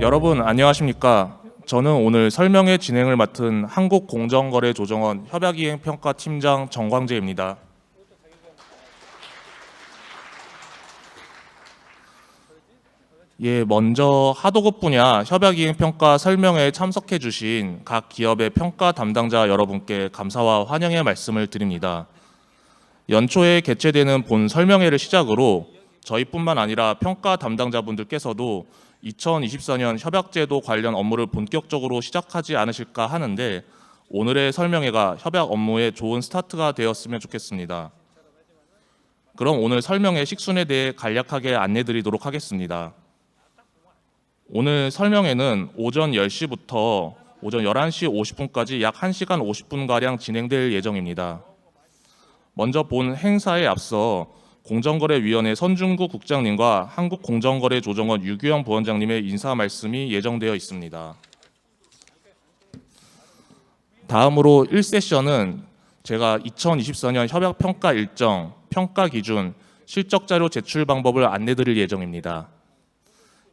여러분 안녕하십니까? 저는 오늘 설명회 진행을 맡은 한국공정거래조정원 협약이행평가팀장 정광재입니다. 먼저 하도급 분야 협약이행평가 설명회에 참석해 주신 각 기업의 평가 담당자 여러분께 감사와 환영의 말씀을 드립니다. 연초에 개최되는 본 설명회를 시작으로 저희뿐만 아니라 평가 담당자분들께서도 2024년 협약제도 관련 업무를 본격적으로 시작하지 않으실까 하는데 오늘의 설명회가 협약 업무에 좋은 스타트가 되었으면 좋겠습니다. 그럼 오늘 설명회 식순에 대해 간략하게 안내드리도록 하겠습니다. 오늘 설명회는 오전 10시부터 오전 11시 50분까지 약 1시간 50분가량 진행될 예정입니다. 먼저 본 행사에 앞서 공정거래위원회 선중구 국장님과 한국공정거래조정원 유규영 부원장님의 인사 말씀이 예정되어 있습니다. 다음으로 1세션은 제가 2024년 협약평가 일정, 평가 기준, 실적자료 제출 방법을 안내드릴 예정입니다.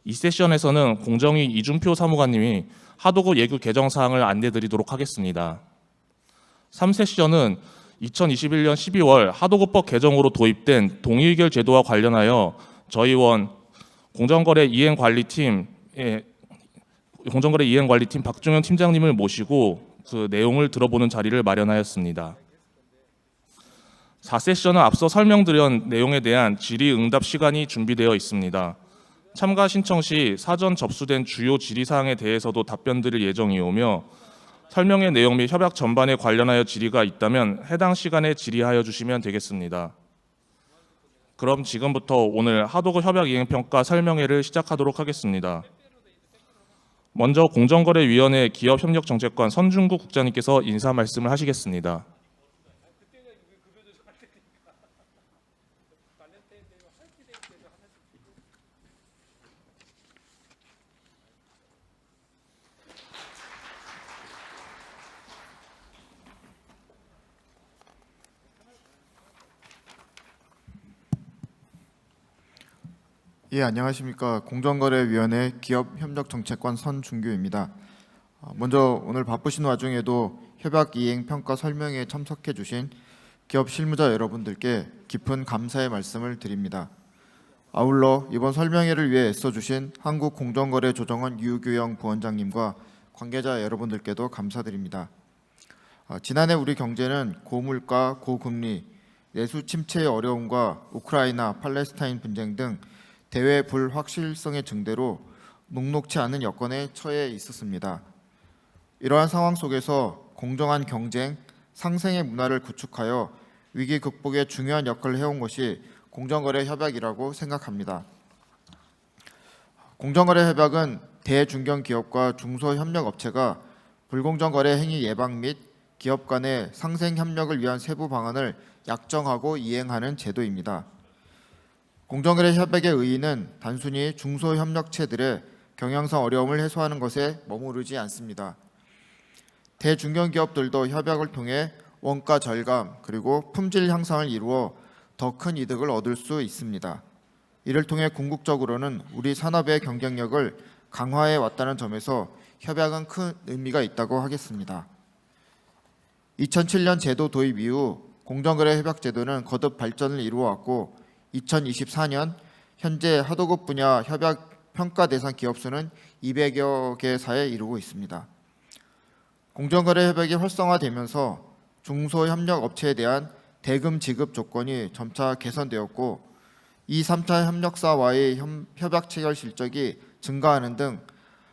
2세션에서는 공정위 이준표 사무관님이 하도급 예규 개정 사항을 안내드리도록 하겠습니다. 3세션은 2021년 12월 하도급법 개정으로 도입된 동의의결 제도와 관련하여 저희 원 공정거래 이행관리팀 박종현 팀장님을 모시고 그 내용을 들어보는 자리를 마련하였습니다. 4세션은 앞서 설명드린 내용에 대한 질의응답 시간이 준비되어 있습니다. 참가 신청 시 사전 접수된 주요 질의사항에 대해서도 답변드릴 예정이오며 설명의 내용 및 협약 전반에 관련하여 질의가 있다면 해당 시간에 질의하여 주시면 되겠습니다. 그럼 지금부터 오늘 하도급 협약이행평가 설명회를 시작하도록 하겠습니다. 먼저 공정거래위원회 기업협력정책관 선중구 국장님께서 인사 말씀을 하시겠습니다. 안녕하십니까. 공정거래위원회 기업협력정책관 선중규입니다. 먼저 오늘 바쁘신 와중에도 협약이행평가 설명회에 참석해 주신 기업 실무자 여러분들께 깊은 감사의 말씀을 드립니다. 아울러 이번 설명회를 위해 애써주신 한국공정거래조정원 유규영 부원장님과 관계자 여러분들께도 감사드립니다. 지난해 우리 경제는 고물가, 고금리, 내수 침체의 어려움과 우크라이나, 팔레스타인 분쟁 등 대외 불확실성의 증대로 녹록치 않은 여건에 처해 있었습니다. 이러한 상황 속에서 공정한 경쟁, 상생의 문화를 구축하여 위기 극복에 중요한 역할을 해온 것이 공정거래 협약이라고 생각합니다. 공정거래 협약은 대중견기업과 중소협력업체가 불공정 거래 행위 예방 및 기업 간의 상생 협력을 위한 세부 방안을 약정하고 이행하는 제도입니다. 공정거래 협약의 의의는 단순히 중소협력체들의 경영상 어려움을 해소하는 것에 머무르지 않습니다. 대중견기업들도 협약을 통해 원가 절감 그리고 품질 향상을 이루어 더 큰 이득을 얻을 수 있습니다. 이를 통해 궁극적으로는 우리 산업의 경쟁력을 강화해 왔다는 점에서 협약은 큰 의미가 있다고 하겠습니다. 2007년 제도 도입 이후 공정거래 협약 제도는 거듭 발전을 이루어왔고 2024년 현재 하도급 분야 협약 평가 대상 기업 수는 200여 개사에 이르고 있습니다. 공정거래 협약이 활성화되면서 중소협력 업체에 대한 대금 지급 조건이 점차 개선되었고 2, 3차 협력사와의 협약 체결 실적이 증가하는 등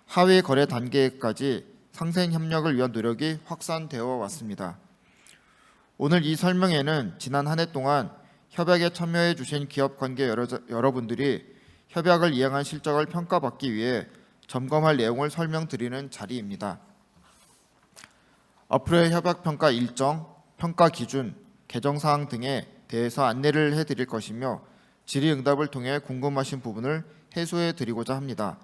하위 거래 단계까지 상생 협력을 위한 노력이 확산되어 왔습니다. 오늘 이 설명회는 지난 한 해 동안 협약에 참여해 주신 기업 관계 여러분들이 협약을 이행한 실적을 평가받기 위해 점검할 내용을 설명드리는 자리입니다. 앞으로의 협약 평가 일정, 평가 기준, 개정 사항 등에 대해서 안내를 해드릴 것이며 질의응답을 통해 궁금하신 부분을 해소해 드리고자 합니다.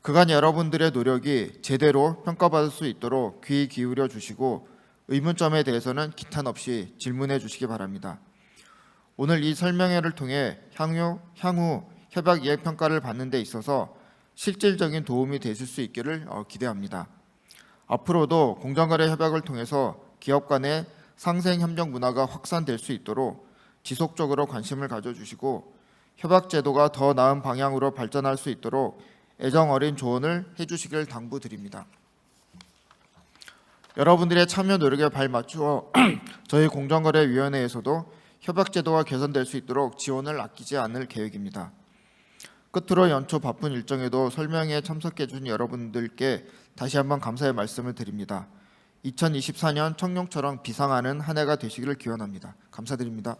그간 여러분들의 노력이 제대로 평가받을 수 있도록 귀 기울여 주시고 의문점에 대해서는 기탄 없이 질문해 주시기 바랍니다. 오늘 이 설명회를 통해 향후 협약 이행 평가를 받는 데 있어서 실질적인 도움이 되실 수 있기를 기대합니다. 앞으로도 공정거래 협약을 통해서 기업 간의 상생 협력 문화가 확산될 수 있도록 지속적으로 관심을 가져주시고 협약 제도가 더 나은 방향으로 발전할 수 있도록 애정 어린 조언을 해주시길 당부드립니다. 여러분들의 참여 노력에 발맞추어 저희 공정거래위원회에서도 협약 제도가 개선될 수 있도록 지원을 아끼지 않을 계획입니다. 끝으로 연초 바쁜 일정에도 설명회에 참석해 준 여러분들께 다시 한번 감사의 말씀을 드립니다. 2024년 청룡처럼 비상하는 한 해가 되시기를 기원합니다. 감사드립니다.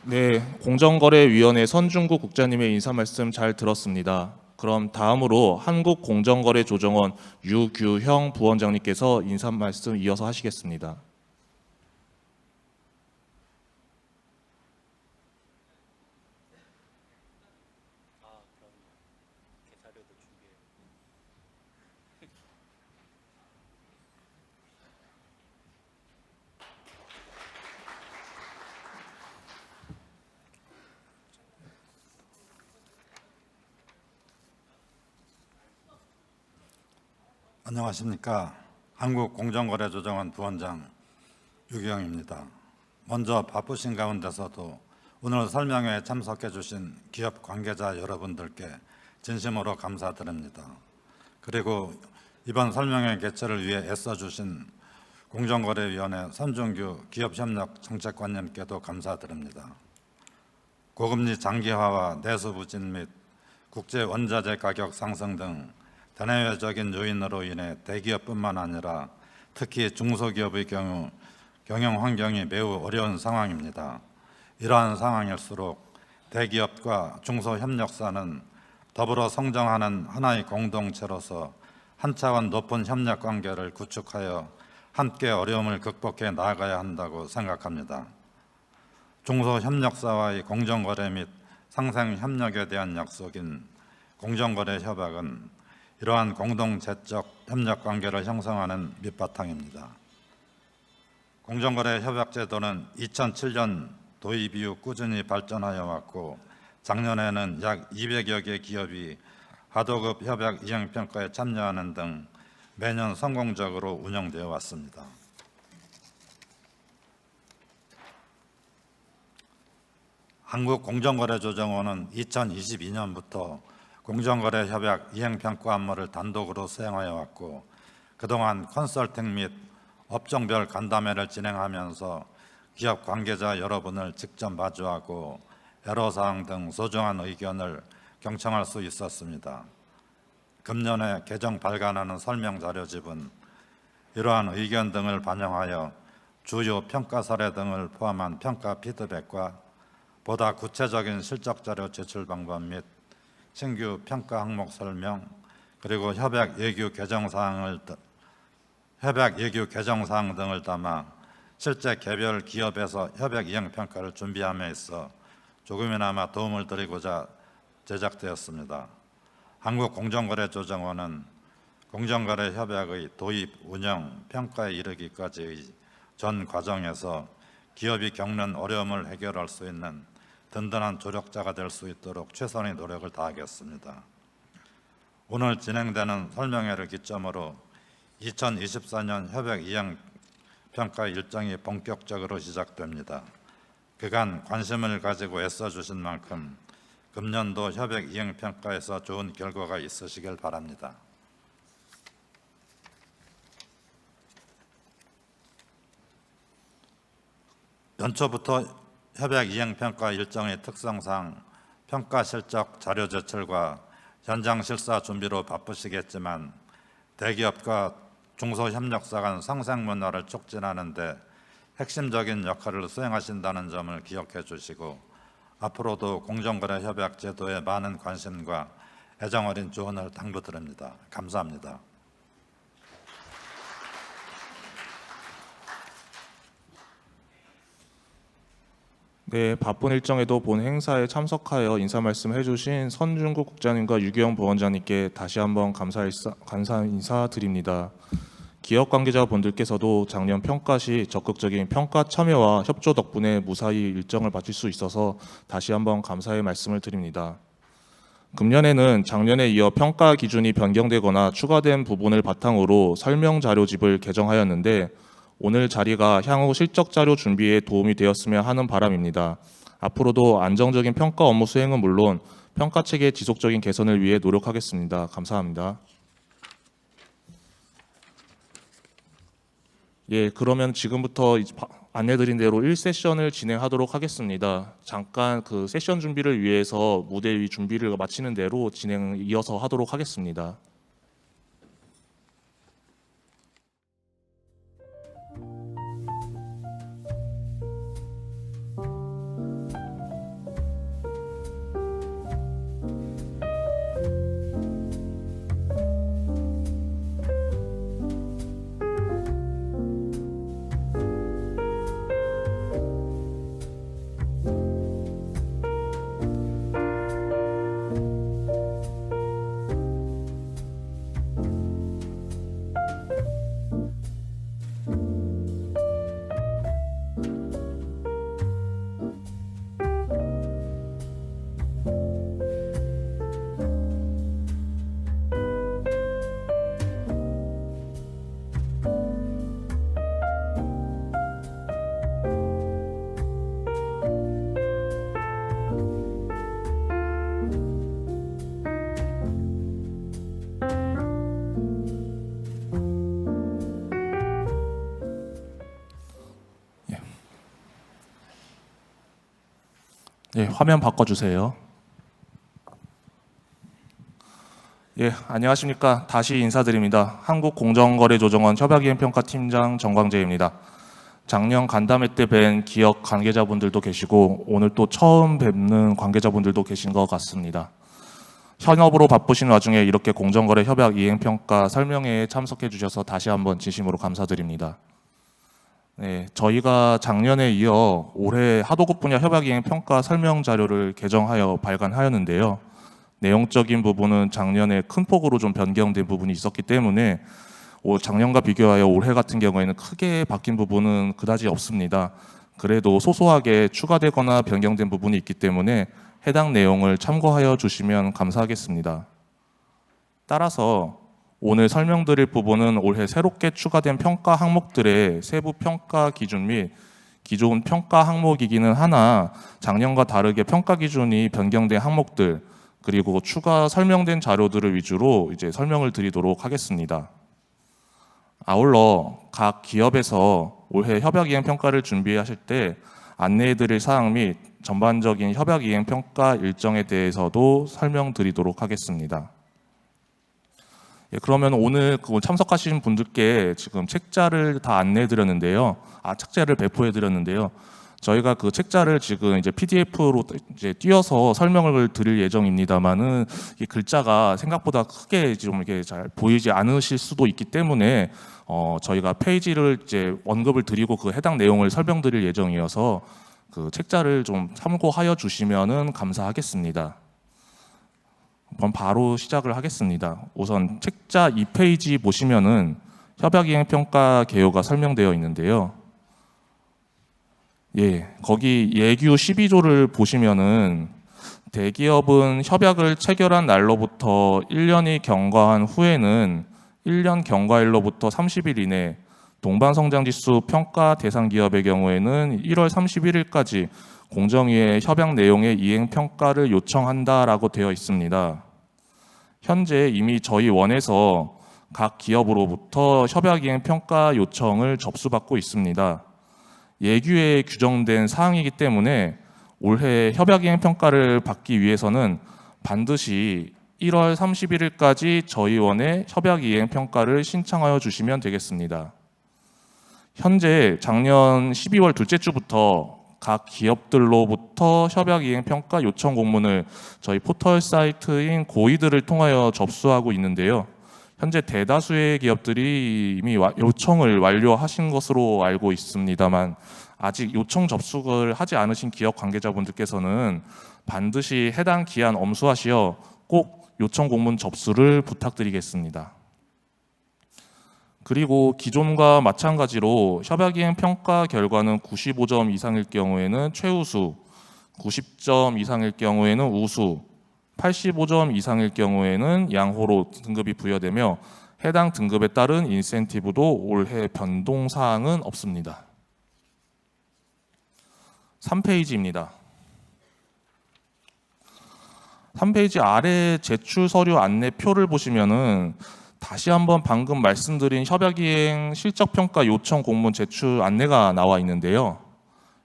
네, 공정거래위원회 선중구 국장님의 인사 말씀 잘 들었습니다. 그럼 다음으로 한국공정거래조정원 유규형 부원장님께서 인사 말씀 이어서 하시겠습니다. 안녕하십니까. 한국공정거래조정원 부원장 유기영입니다. 먼저 바쁘신 가운데서도 오늘 설명회에 참석해 주신 기업 관계자 여러분들께 진심으로 감사드립니다. 그리고 이번 설명회 개최를 위해 애써주신 공정거래위원회 선준규 기업협력 정책관님께도 감사드립니다. 고금리 장기화와 내수 부진 및 국제 원자재 가격 상승 등 대내외적인 요인으로 인해 대기업뿐만 아니라 특히 중소기업의 경우 경영 환경이 매우 어려운 상황입니다. 이러한 상황일수록 대기업과 중소협력사는 더불어 성장하는 하나의 공동체로서 한 차원 높은 협력 관계를 구축하여 함께 어려움을 극복해 나아가야 한다고 생각합니다. 중소협력사와의 공정거래 및 상생협력에 대한 약속인 공정거래 협약은 이러한 공동체적 협력 관계를 형성하는 밑바탕입니다. 공정거래 협약 제도는 2007년 도입 이후 꾸준히 발전하여 왔고 작년에는 약 200여 개 기업이 하도급 협약 이행평가에 참여하는 등 매년 성공적으로 운영되어 왔습니다. 한국공정거래조정원은 2022년부터 공정거래 협약 이행평가 업무를 단독으로 수행하여 왔고 그동안 컨설팅 및 업종별 간담회를 진행하면서 기업 관계자 여러분을 직접 마주하고 애로사항 등 소중한 의견을 경청할 수 있었습니다. 금년에 개정 발간하는 설명자료집은 이러한 의견 등을 반영하여 주요 평가 사례 등을 포함한 평가 피드백과 보다 구체적인 실적 자료 제출 방법 및 신규 평가 항목 설명 그리고 협약 예규 개정 사항 등을 담아 실제 개별 기업에서 협약 이행 평가를 준비함에 있어 조금이나마 도움을 드리고자 제작되었습니다. 한국공정거래조정원은 공정거래 협약의 도입, 운영, 평가에 이르기까지의 전 과정에서 기업이 겪는 어려움을 해결할 수 있는 든든한 조력자가 될 수 있도록 최선의 노력을 다하겠습니다. 오늘 진행되는 설명회를 기점으로 2024년 협약 이행 평가 일정이 본격적으로 시작됩니다. 그간 관심을 가지고 애써주신 만큼 금년도 협약 이행 평가에서 좋은 결과가 있으시길 바랍니다. 연초부터 협약 이행평가 일정의 특성상 평가 실적 자료 제출과 현장 실사 준비로 바쁘시겠지만 대기업과 중소협력사 간 상생 문화를 촉진하는 데 핵심적인 역할을 수행하신다는 점을 기억해 주시고 앞으로도 공정거래 협약 제도에 많은 관심과 애정 어린 조언을 당부드립니다. 감사합니다. 네, 바쁜 일정에도 본 행사에 참석하여 인사 말씀해 주신 선중구 국장님과 유기영 부원장님께 다시 한번 감사 인사 드립니다. 기업 관계자분들께서도 작년 평가 시 적극적인 평가 참여와 협조 덕분에 무사히 일정을 마칠 수 있어서 다시 한번 감사의 말씀을 드립니다. 금년에는 작년에 이어 평가 기준이 변경되거나 추가된 부분을 바탕으로 설명 자료집을 개정하였는데 오늘 자리가 향후 실적 자료 준비에 도움이 되었으면 하는 바람입니다. 앞으로도 안정적인 평가 업무 수행은 물론 평가 체계 지속적인 개선을 위해 노력하겠습니다. 감사합니다. 예, 그러면 지금부터 안내드린 대로 1세션을 진행하도록 하겠습니다. 잠깐 그 세션 준비를 위해서 무대 위 준비를 마치는 대로 이어서 하도록 하겠습니다. 예, 화면 바꿔주세요. 예, 안녕하십니까. 다시 인사드립니다. 한국공정거래조정원 협약이행평가팀장 정광재입니다. 작년 간담회 때 뵌 기업 관계자분들도 계시고 오늘 또 처음 뵙는 관계자분들도 계신 것 같습니다. 현업으로 바쁘신 와중에 이렇게 공정거래 협약 이행평가 설명회에 참석해 주셔서 다시 한번 진심으로 감사드립니다. 네, 저희가 작년에 이어 올해 하도급 분야 협약이행 평가 설명 자료를 개정하여 발간하였는데요. 내용적인 부분은 작년에 큰 폭으로 좀 변경된 부분이 있었기 때문에 작년과 비교하여 올해 같은 경우에는 크게 바뀐 부분은 그다지 없습니다. 그래도 소소하게 추가되거나 변경된 부분이 있기 때문에 해당 내용을 참고하여 주시면 감사하겠습니다. 따라서 오늘 설명드릴 부분은 올해 새롭게 추가된 평가 항목들의 세부 평가 기준 및 기존 평가 항목이기는 하나 작년과 다르게 평가 기준이 변경된 항목들 그리고 추가 설명된 자료들을 위주로 이제 설명을 드리도록 하겠습니다. 아울러 각 기업에서 올해 협약 이행 평가를 준비하실 때 안내해드릴 사항 및 전반적인 협약 이행 평가 일정에 대해서도 설명드리도록 하겠습니다. 예, 그러면 오늘 참석하신 분들께 지금 책자를 다 안내해드렸는데요. 책자를 배포해드렸는데요. 저희가 그 책자를 지금 이제 PDF로 이제 띄어서 설명을 드릴 예정입니다만은 이 글자가 생각보다 크게 좀 이렇게 잘 보이지 않으실 수도 있기 때문에 저희가 페이지를 이제 언급을 드리고 그 해당 내용을 설명드릴 예정이어서 그 책자를 좀 참고하여 주시면은 감사하겠습니다. 그럼 바로 시작을 하겠습니다. 우선 책자 2페이지 보시면은 협약이행평가 개요가 설명되어 있는데요. 예, 거기 예규 12조를 보시면은 대기업은 협약을 체결한 날로부터 1년이 경과한 후에는 1년 경과일로부터 30일 이내 동반성장지수 평가 대상 기업의 경우에는 1월 31일까지 공정위에 협약 내용의 이행 평가를 요청한다라고 되어 있습니다. 현재 이미 저희 원에서 각 기업으로부터 협약 이행 평가 요청을 접수받고 있습니다. 예규에 규정된 사항이기 때문에 올해 협약 이행 평가를 받기 위해서는 반드시 1월 31일까지 저희 원에 협약 이행 평가를 신청하여 주시면 되겠습니다. 현재 작년 12월 둘째 주부터 각 기업들로부터 협약 이행 평가 요청 공문을 저희 포털 사이트인 고이들을 통하여 접수하고 있는데요. 현재 대다수의 기업들이 이미 요청을 완료하신 것으로 알고 있습니다만 아직 요청 접수를 하지 않으신 기업 관계자분들께서는 반드시 해당 기한 엄수하시어 꼭 요청 공문 접수를 부탁드리겠습니다. 그리고 기존과 마찬가지로 협약이행 평가 결과는 95점 이상일 경우에는 최우수, 90점 이상일 경우에는 우수, 85점 이상일 경우에는 양호로 등급이 부여되며 해당 등급에 따른 인센티브도 올해 변동사항은 없습니다. 3페이지입니다. 3페이지 아래 제출 서류 안내표를 보시면은 다시 한번 방금 말씀드린 협약이행 실적평가 요청 공문 제출 안내가 나와 있는데요.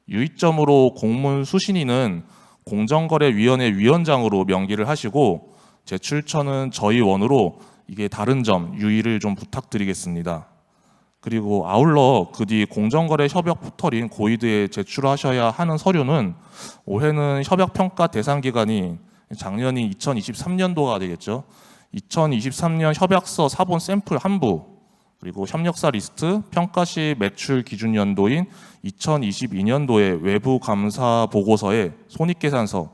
유의점으로 공문 수신인은 공정거래위원회 위원장으로 명기를 하시고 제출처는 저희 원으로 이게 다른 점 유의를 좀 부탁드리겠습니다. 그리고 아울러 그 뒤 공정거래 협약 포털인 고이드에 제출하셔야 하는 서류는 올해는 협약평가 대상 기간이 작년이 2023년도가 되겠죠. 2023년 협약서 사본 샘플 한부, 그리고 협력사 리스트, 평가 시 매출 기준 연도인 2022년도의 외부 감사 보고서의 손익계산서,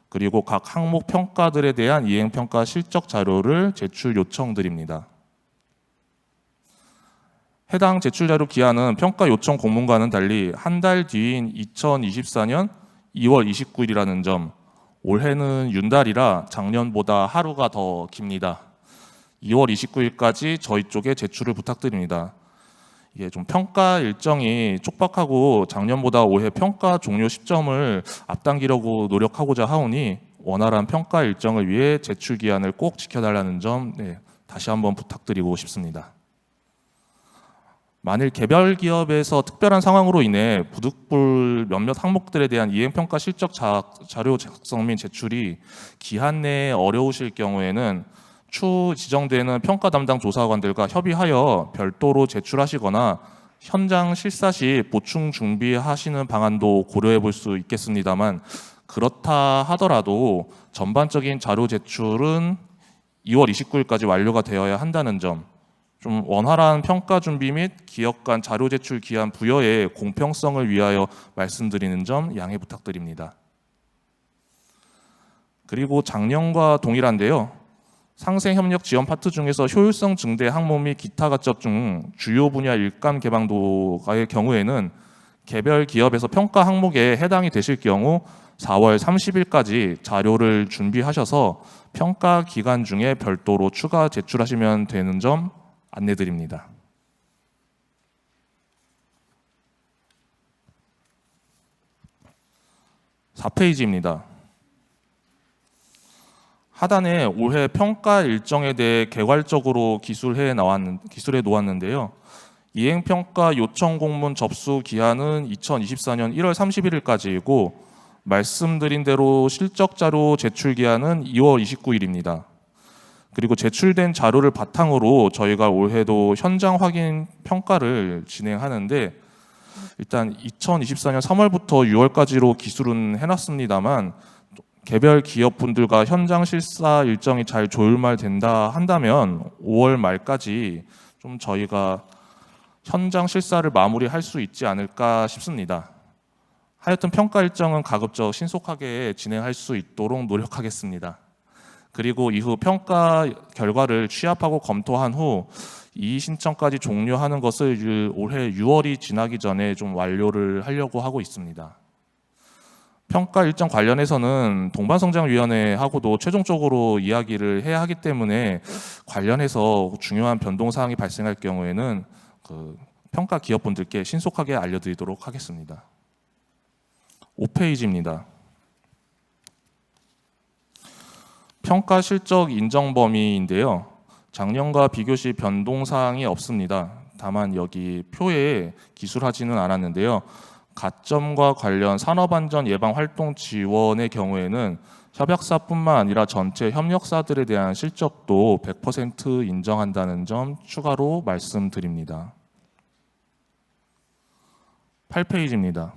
그리고 각 항목 평가들에 대한 이행평가 실적 자료를 제출 요청드립니다. 해당 제출 자료 기한은 평가 요청 공문과는 달리 한 달 뒤인 2024년 2월 29일이라는 점, 올해는 윤달이라 작년보다 하루가 더 깁니다. 2월 29일까지 저희 쪽에 제출을 부탁드립니다. 이게 좀 평가 일정이 촉박하고 작년보다 올해 평가 종료 시점을 앞당기려고 노력하고자 하오니 원활한 평가 일정을 위해 제출 기한을 꼭 지켜달라는 점 다시 한번 부탁드리고 싶습니다. 만일 개별 기업에서 특별한 상황으로 인해 부득불 몇몇 항목들에 대한 이행평가 실적 자료 작성 및 제출이 기한 내에 어려우실 경우에는 추후 지정되는 평가 담당 조사관들과 협의하여 별도로 제출하시거나 현장 실사 시 보충 준비하시는 방안도 고려해 볼 수 있겠습니다만, 그렇다 하더라도 전반적인 자료 제출은 2월 29일까지 완료가 되어야 한다는 점, 좀 원활한 평가 준비 및 기업 간 자료 제출 기한 부여의 공평성을 위하여 말씀드리는 점 양해 부탁드립니다. 그리고 작년과 동일한데요. 상생협력 지원 파트 중에서 효율성 증대 항목 및 기타 가점 중 주요 분야 일감 개방도의 경우에는 개별 기업에서 평가 항목에 해당이 되실 경우 4월 30일까지 자료를 준비하셔서 평가 기간 중에 별도로 추가 제출하시면 되는 점 안내드립니다. 4페이지입니다. 하단에 올해 평가 일정에 대해 개괄적으로 기술해 놓았는데요. 이행평가 요청 공문 접수 기한은 2024년 1월 31일까지이고 말씀드린 대로 실적 자료 제출 기한은 2월 29일입니다. 그리고 제출된 자료를 바탕으로 저희가 올해도 현장 확인 평가를 진행하는데, 일단 2024년 3월부터 6월까지로 기술은 해놨습니다만 개별 기업분들과 현장 실사 일정이 잘 조율만 된다 한다면 5월 말까지 좀 저희가 현장 실사를 마무리할 수 있지 않을까 싶습니다. 하여튼 평가 일정은 가급적 신속하게 진행할 수 있도록 노력하겠습니다. 그리고 이후 평가 결과를 취합하고 검토한 후 이의 신청까지 종료하는 것을 올해 6월이 지나기 전에 좀 완료를 하려고 하고 있습니다. 평가 일정 관련해서는 동반성장위원회하고도 최종적으로 이야기를 해야 하기 때문에 관련해서 중요한 변동사항이 발생할 경우에는 그 평가 기업분들께 신속하게 알려드리도록 하겠습니다. 5페이지입니다. 평가 실적 인정 범위인데요. 작년과 비교시 변동사항이 없습니다. 다만 여기 표에 기술하지는 않았는데요. 가점과 관련 산업안전 예방 활동 지원의 경우에는 협약사뿐만 아니라 전체 협력사들에 대한 실적도 100% 인정한다는 점 추가로 말씀드립니다. 8페이지입니다.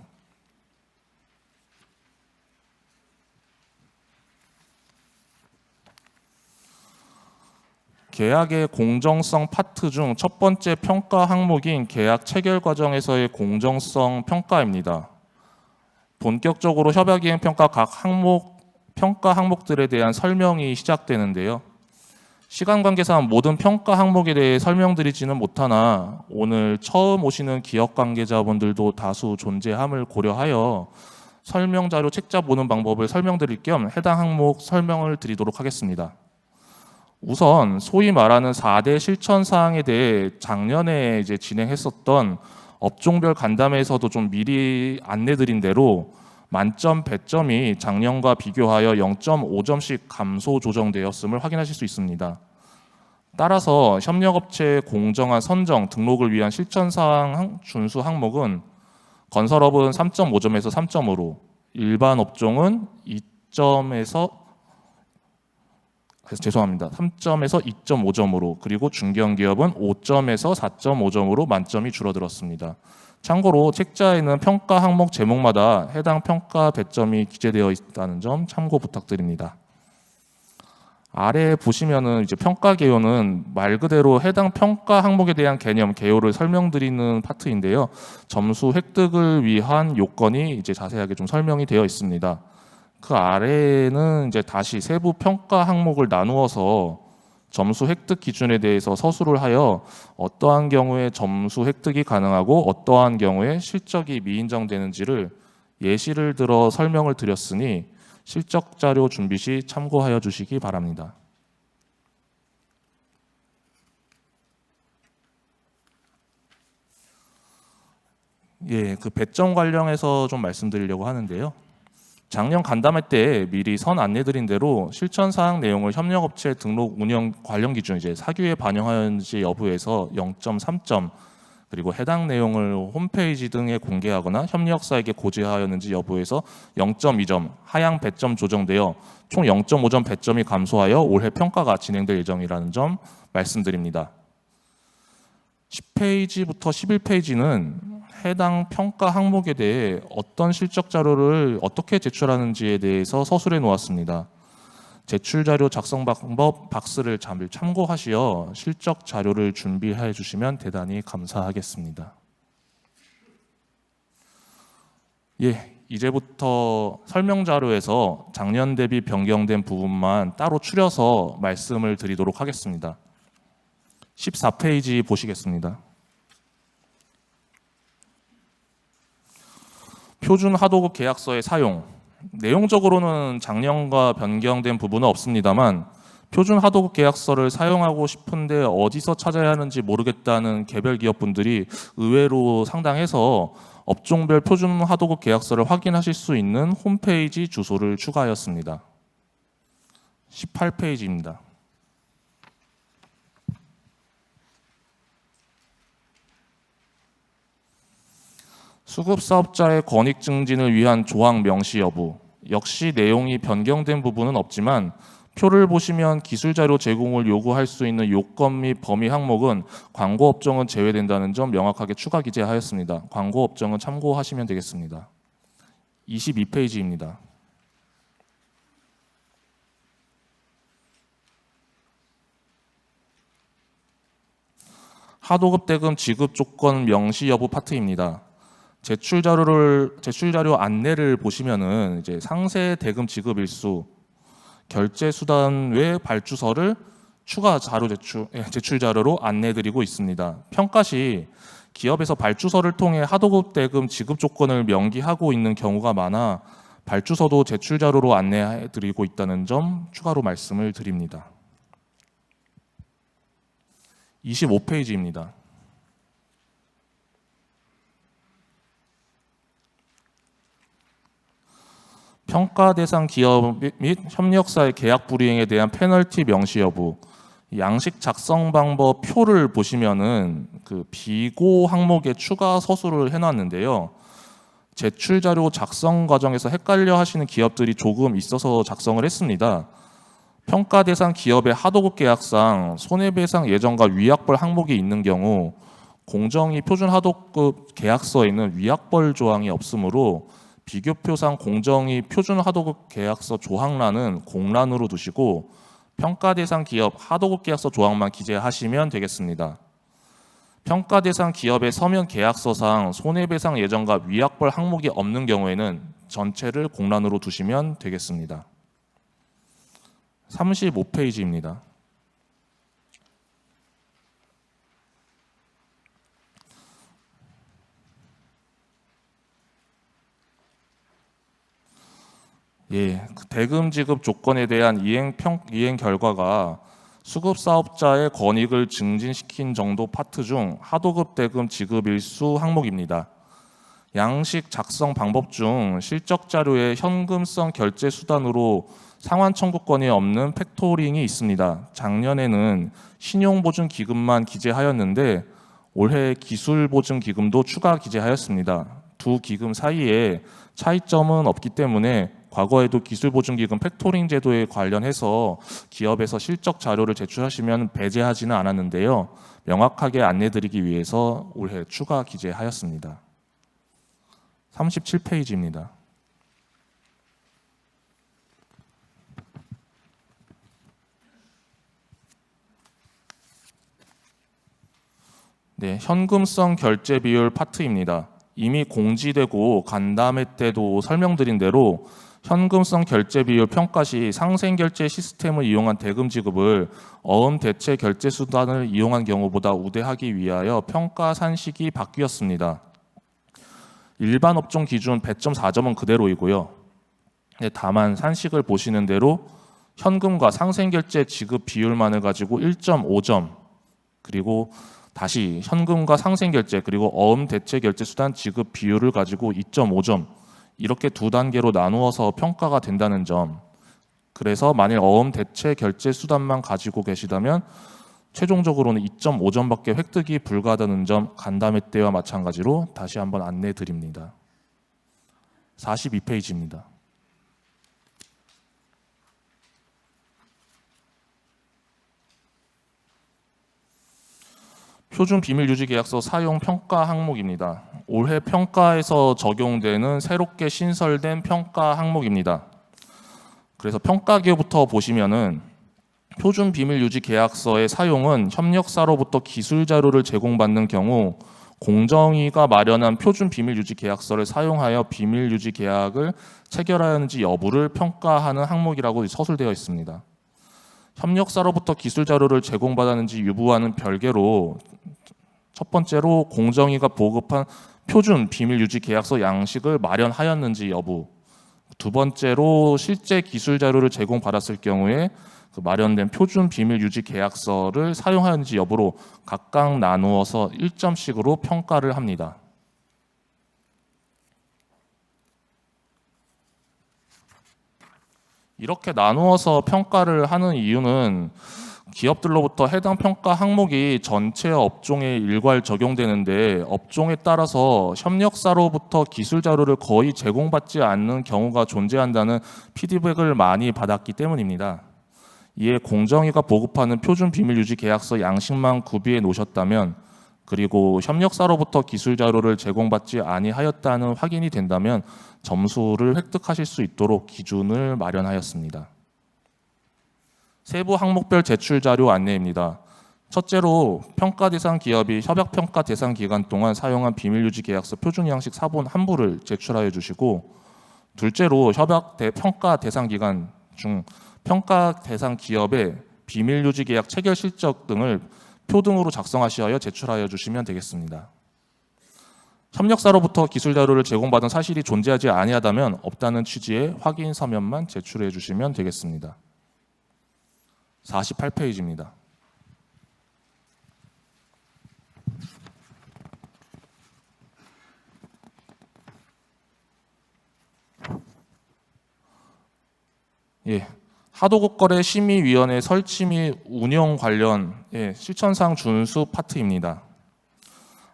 계약의 공정성 파트 중 첫 번째 평가 항목인 계약 체결 과정에서의 공정성 평가입니다. 본격적으로 협약이행 평가 각 평가 항목들에 대한 설명이 시작되는데요. 시간 관계상 모든 평가 항목에 대해 설명드리지는 못하나 오늘 처음 오시는 기업 관계자분들도 다수 존재함을 고려하여 설명 자료 책자 보는 방법을 설명드릴 겸 해당 항목 설명을 드리도록 하겠습니다. 우선 소위 말하는 4대 실천 사항에 대해 작년에 이제 진행했었던 업종별 간담회에서도 좀 미리 안내드린 대로 만점 100점이 작년과 비교하여 0.5점씩 감소 조정되었음을 확인하실 수 있습니다. 따라서 협력업체의 공정한 선정, 등록을 위한 실천사항 준수 항목은 건설업은 3.5점에서 3점으로, 일반 업종은 3점에서 2.5점으로, 그리고 중견기업은 5점에서 4.5점으로 만점이 줄어들었습니다. 참고로 책자에는 평가 항목 제목마다 해당 평가 배점이 기재되어 있다는 점 참고 부탁드립니다. 아래 보시면은 이제 평가 개요는 말 그대로 해당 평가 항목에 대한 개념, 개요를 설명드리는 파트인데요. 점수 획득을 위한 요건이 이제 자세하게 좀 설명이 되어 있습니다. 그 아래에는 이제 다시 세부 평가 항목을 나누어서 점수 획득 기준에 대해서 서술을 하여 어떠한 경우에 점수 획득이 가능하고 어떠한 경우에 실적이 미인정되는지를 예시를 들어 설명을 드렸으니 실적 자료 준비 시 참고하여 주시기 바랍니다. 예, 그 배점 관련해서 좀 말씀드리려고 하는데요. 작년 간담회 때 미리 선 안내드린 대로 실천 사항 내용을 협력업체 등록 운영 관련 기준 이제 사규에 반영하였는지 여부에서 0.3점, 그리고 해당 내용을 홈페이지 등에 공개하거나 협력사에게 고지하였는지 여부에서 0.2점 하향 배점 조정되어 총 0.5점 배점이 감소하여 올해 평가가 진행될 예정이라는 점 말씀드립니다. 10페이지부터 11페이지는 해당 평가 항목에 대해 어떤 실적 자료를 어떻게 제출하는지에 대해서 서술해 놓았습니다. 제출 자료 작성 방법 박스를 잘 참고하시어 실적 자료를 준비해 주시면 대단히 감사하겠습니다. 예, 이제부터 설명 자료에서 작년 대비 변경된 부분만 따로 추려서 말씀을 드리도록 하겠습니다. 14페이지 보시겠습니다. 표준 하도급 계약서의 사용, 내용적으로는 작년과 변경된 부분은 없습니다만 표준 하도급 계약서를 사용하고 싶은데 어디서 찾아야 하는지 모르겠다는 개별 기업분들이 의외로 상당해서 업종별 표준 하도급 계약서를 확인하실 수 있는 홈페이지 주소를 추가하였습니다. 18페이지입니다. 수급사업자의 권익 증진을 위한 조항 명시 여부, 역시 내용이 변경된 부분은 없지만 표를 보시면 기술자료 제공을 요구할 수 있는 요건 및 범위 항목은 광고업종은 제외된다는 점 명확하게 추가 기재하였습니다. 광고업종은 참고하시면 되겠습니다. 22페이지입니다. 하도급 대금 지급 조건 명시 여부 파트입니다. 제출 자료 안내를 보시면은 이제 상세 대금 지급 일수, 결제 수단 외 발주서를 추가 자료 제출 자료로 안내드리고 있습니다. 평가 시 기업에서 발주서를 통해 하도급 대금 지급 조건을 명기하고 있는 경우가 많아 발주서도 제출 자료로 안내해드리고 있다는 점 추가로 말씀을 드립니다. 25페이지입니다. 평가 대상 기업 및 협력사의 계약 불이행에 대한 페널티 명시 여부, 양식 작성 방법 표를 보시면은 그 비고 항목에 추가 서술을 해놨는데요. 제출 자료 작성 과정에서 헷갈려 하시는 기업들이 조금 있어서 작성을 했습니다. 평가 대상 기업의 하도급 계약상 손해배상 예정과 위약벌 항목이 있는 경우 공정위 표준 하도급 계약서에는 위약벌 조항이 없으므로 비교표상 공정위 표준 하도급 계약서 조항란은 공란으로 두시고 평가 대상 기업 하도급 계약서 조항만 기재하시면 되겠습니다. 평가 대상 기업의 서면 계약서상 손해배상 예정과 위약벌 항목이 없는 경우에는 전체를 공란으로 두시면 되겠습니다. 35페이지입니다. 그 대금 지급 조건에 대한 이행 결과가 수급 사업자의 권익을 증진시킨 정도 파트 중 하도급 대금 지급 일수 항목입니다. 양식 작성 방법 중 실적 자료에 현금성 결제 수단으로 상환 청구권이 없는 팩토링이 있습니다. 작년에는 신용보증 기금만 기재하였는데 올해 기술보증 기금도 추가 기재하였습니다. 두 기금 사이에 차이점은 없기 때문에 과거에도 기술보증기금 팩토링 제도에 관련해서 기업에서 실적 자료를 제출하시면 배제하지는 않았는데요. 명확하게 안내드리기 위해서 올해 추가 기재하였습니다. 37페이지입니다. 현금성 결제 비율 파트입니다. 이미 공지되고 간담회 때도 설명드린 대로 현금성 결제 비율 평가 시 상생 결제 시스템을 이용한 대금 지급을 어음 대체 결제 수단을 이용한 경우보다 우대하기 위하여 평가 산식이 바뀌었습니다. 일반 업종 기준 100.4점은 그대로이고요. 다만 산식을 보시는 대로 현금과 상생 결제 지급 비율만을 가지고 1.5점, 그리고 다시 현금과 상생 결제 그리고 어음 대체 결제 수단 지급 비율을 가지고 2.5점, 이렇게 두 단계로 나누어서 평가가 된다는 점. 그래서 만일 어음 대체 결제 수단만 가지고 계시다면 최종적으로는 2.5점밖에 획득이 불가하다는 점 간담회 때와 마찬가지로 다시 한번 안내 드립니다. 42페이지입니다. 표준 비밀 유지 계약서 사용 평가 항목입니다. 올해 평가에서 적용되는 새롭게 신설된 평가 항목입니다. 그래서 평가 기호부터 보시면은 표준 비밀 유지 계약서의 사용은 협력사로부터 기술 자료를 제공받는 경우 공정위가 마련한 표준 비밀 유지 계약서를 사용하여 비밀 유지 계약을 체결하였는지 여부를 평가하는 항목이라고 서술되어 있습니다. 협력사로부터 기술 자료를 제공받았는지 유부와는 별개로 첫 번째로 공정위가 보급한 표준 비밀 유지 계약서 양식을 마련하였는지 여부, 두 번째로 실제 기술 자료를 제공받았을 경우에 그 마련된 표준 비밀 유지 계약서를 사용하였는지 여부로 각각 나누어서 1점씩으로 평가를 합니다. 이렇게 나누어서 평가를 하는 이유는 기업들로부터 해당 평가 항목이 전체 업종에 일괄 적용되는데 업종에 따라서 협력사로부터 기술 자료를 거의 제공받지 않는 경우가 존재한다는 피드백을 많이 받았기 때문입니다. 이에 공정위가 보급하는 표준 비밀 유지 계약서 양식만 구비해 놓으셨다면, 그리고 협력사로부터 기술 자료를 제공받지 아니하였다는 확인이 된다면 점수를 획득하실 수 있도록 기준을 마련하였습니다. 세부 항목별 제출 자료 안내입니다. 첫째로 평가 대상 기업이 협약 평가 대상 기간 동안 사용한 비밀 유지 계약서 표준 양식 사본 한 부를 제출하여 주시고, 둘째로 협약 평가 대상 기간 중 평가 대상 기업의 비밀 유지 계약 체결 실적 등을 표등으로 작성하시어 제출하여 주시면 되겠습니다. 협력사로부터 기술 자료를 제공받은 사실이 존재하지 아니하다면 없다는 취지의 확인 서면만 제출해 주시면 되겠습니다. 48페이지입니다. 하도급거래 심의위원회 설치 및 운영 관련 실천사항 준수 파트입니다.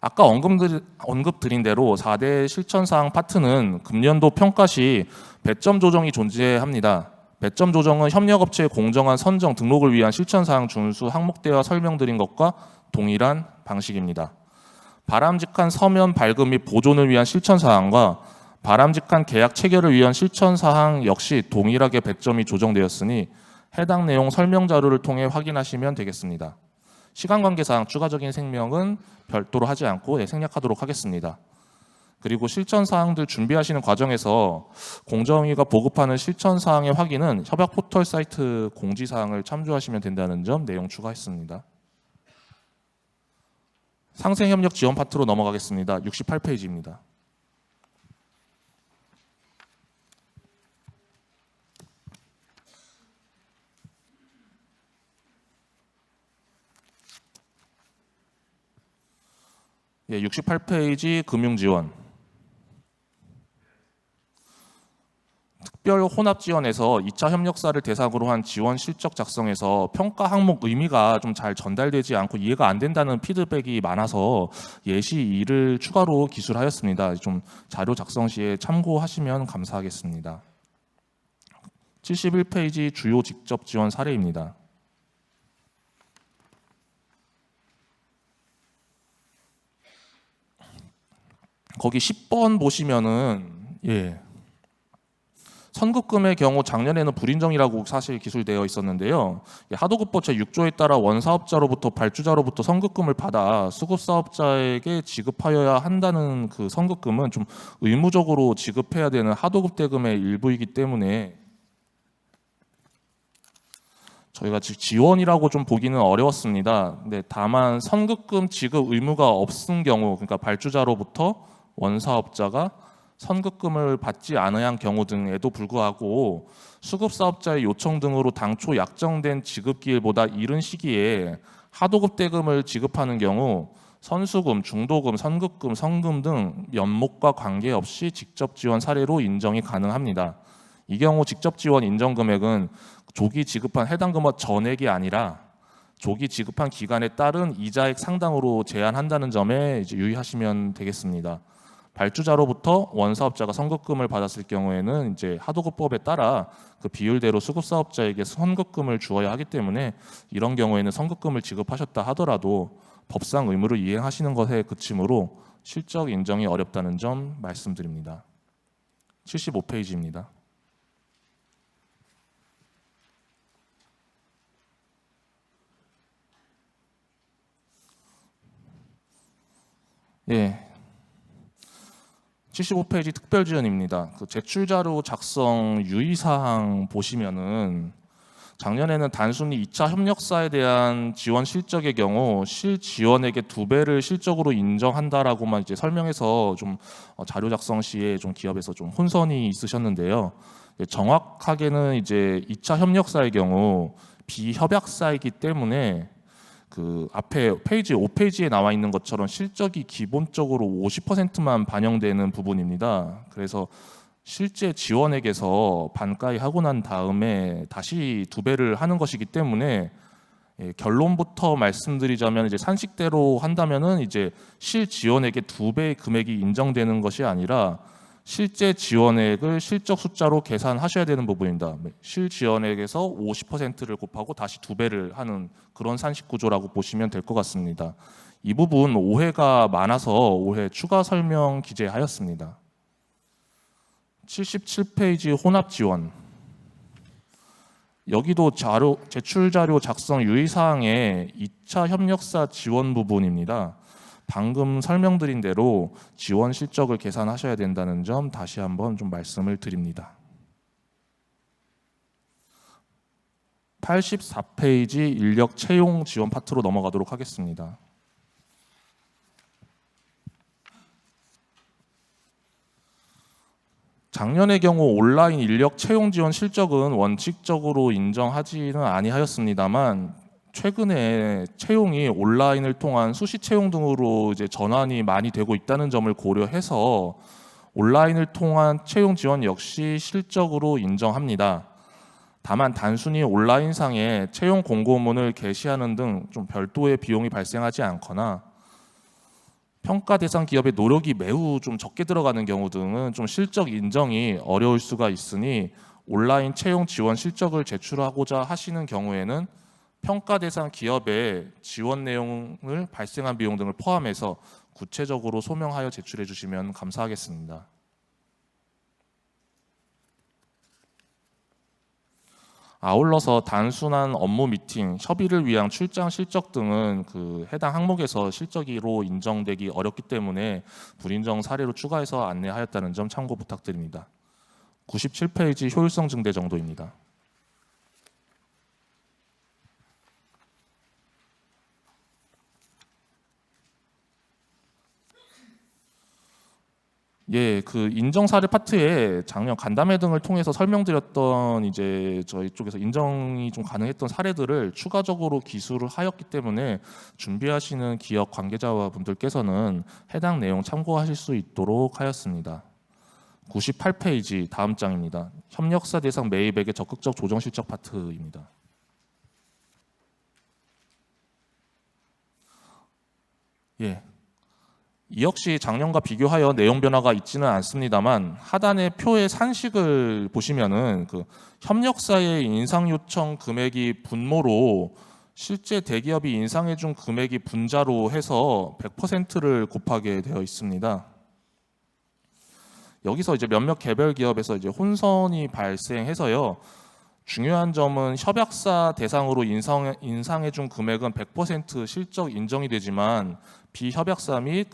아까 언급드린 대로 4대 실천사항 파트는 금년도 평가 시 배점 조정이 존재합니다. 배점 조정은 협력업체의 공정한 선정 등록을 위한 실천사항 준수 항목대와 설명드린 것과 동일한 방식입니다. 바람직한 서면 발급 및 보존을 위한 실천사항과 바람직한 계약 체결을 위한 실천사항 역시 동일하게 배점이 조정되었으니 해당 내용 설명 자료를 통해 확인하시면 되겠습니다. 시간 관계상 추가적인 생명은 별도로 하지 않고 생략하도록 하겠습니다. 그리고 실천사항들 준비하시는 과정에서 공정위가 보급하는 실천사항의 확인은 협약 포털 사이트 공지사항을 참조하시면 된다는 점 내용 추가했습니다. 상생협력 지원 파트로 넘어가겠습니다. 68페이지입니다. 예, 68페이지 금융지원. 특별 혼합 지원에서 2차 협력사를 대상으로 한 지원 실적 작성에서 평가 항목 의미가 좀 잘 전달되지 않고 이해가 안 된다는 피드백이 많아서 예시 2를 추가로 기술하였습니다. 좀 자료 작성 시에 참고하시면 감사하겠습니다. 71페이지 주요 직접 지원 사례입니다. 거기 10번 보시면은 선급금의 경우 작년에는 불인정이라고 사실 기술되어 있었는데요. 하도급법 제6조에 따라 원사업자로부터 발주자로부터 선급금을 받아 수급사업자에게 지급하여야 한다는 그 선급금은 좀 의무적으로 지급해야 되는 하도급 대금의 일부이기 때문에 저희가 지원이라고 좀 보기는 어려웠습니다. 근데 다만 선급금 지급 의무가 없은 경우, 그러니까 발주자로부터 원사업자가 선급금을 받지 않은 경우 등에도 불구하고 수급사업자의 요청 등으로 당초 약정된 지급기일보다 이른 시기에 하도급 대금을 지급하는 경우 선수금, 중도금, 선급금, 성금 등 면목과 관계없이 직접 지원 사례로 인정이 가능합니다. 이 경우 직접 지원 인정 금액은 조기 지급한 해당 금액 전액이 아니라 조기 지급한 기간에 따른 이자액 상당으로 제한한다는 점에 이제 유의하시면 되겠습니다. 발주자로부터 원사업자가 선급금을 받았을 경우에는 이제 하도급법에 따라 그 비율대로 수급사업자에게 선급금을 주어야 하기 때문에 이런 경우에는 선급금을 지급하셨다 하더라도 법상 의무를 이행하시는 것에 그치므로 실적 인정이 어렵다는 점 말씀드립니다. 75페이지입니다. 예. 75페이지 특별지원입니다. 그 제출자료 작성 유의사항 보시면은 작년에는 단순히 2차 협력사에 대한 지원 실적의 경우 실지원액의 2배를 실적으로 인정한다라고만 이제 설명해서 좀 자료 작성 시에 좀 기업에서 좀 혼선이 있으셨는데요. 정확하게는 이제 2차 협력사의 경우 비협약사이기 때문에 그 앞에 페이지 5페이지에 나와 있는 것처럼 실적이 기본적으로 50%만 반영되는 부분입니다. 그래서 실제 지원액에서 반가이 하고 난 다음에 다시 2배를 하는 것이기 때문에 결론부터 말씀드리자면 이제 산식대로 한다면은 이제 실지원액의 2배의 금액이 인정되는 것이 아니라 실제 지원액을 실적 숫자로 계산하셔야 되는 부분입니다. 실지원액에서 50%를 곱하고 다시 2배를 하는 그런 산식 구조라고 보시면 될 것 같습니다. 이 부분 오해가 많아서 오해 추가 설명 기재하였습니다. 77페이지 혼합 지원. 여기도 제출 자료 작성 유의사항의 2차 협력사 지원 부분입니다. 방금 설명드린 대로 지원 실적을 계산하셔야 된다는 점 다시 한번 좀 말씀을 드립니다. 84페이지 인력 채용 지원 파트로 넘어가도록 하겠습니다. 작년의 경우 온라인 인력 채용 지원 실적은 원칙적으로 인정하지는 아니하였습니다만 최근에 채용이 온라인을 통한 수시 채용 등으로 이제 전환이 많이 되고 있다는 점을 고려해서 온라인을 통한 채용 지원 역시 실적으로 인정합니다. 다만 단순히 온라인상에 채용 공고문을 게시하는 등 좀 별도의 비용이 발생하지 않거나 평가 대상 기업의 노력이 매우 좀 적게 들어가는 경우 등은 좀 실적 인정이 어려울 수가 있으니 온라인 채용 지원 실적을 제출하고자 하시는 경우에는 평가 대상 기업의 지원 내용을 발생한 비용 등을 포함해서 구체적으로 소명하여 제출해 주시면 감사하겠습니다. 아울러서 단순한 업무 미팅, 협의를 위한 출장 실적 등은 그 해당 항목에서 실적으로 인정되기 어렵기 때문에 불인정 사례로 추가해서 안내하였다는 점 참고 부탁드립니다. 97페이지 효율성 증대 정도입니다. 예, 그 인정 사례 파트에 작년 간담회 등을 통해서 설명드렸던 이제 저희 쪽에서 인정이 좀 가능했던 사례들을 추가적으로 기술을 하였기 때문에 준비하시는 기업 관계자와 분들께서는 해당 내용 참고하실 수 있도록 하였습니다. 98페이지 다음 장입니다. 협력사 대상 매입액의 적극적 조정 실적 파트입니다. 예. 이 역시 작년과 비교하여 내용 변화가 있지는 않습니다만 하단의 표의 산식을 보시면은 그 협력사의 인상 요청 금액이 분모로 실제 대기업이 인상해준 금액이 분자로 해서 100%를 곱하게 되어 있습니다. 여기서 이제 몇몇 개별 기업에서 이제 혼선이 발생해서요. 중요한 점은 협약사 대상으로 인상해준 금액은 100% 실적 인정이 되지만 비협약사 및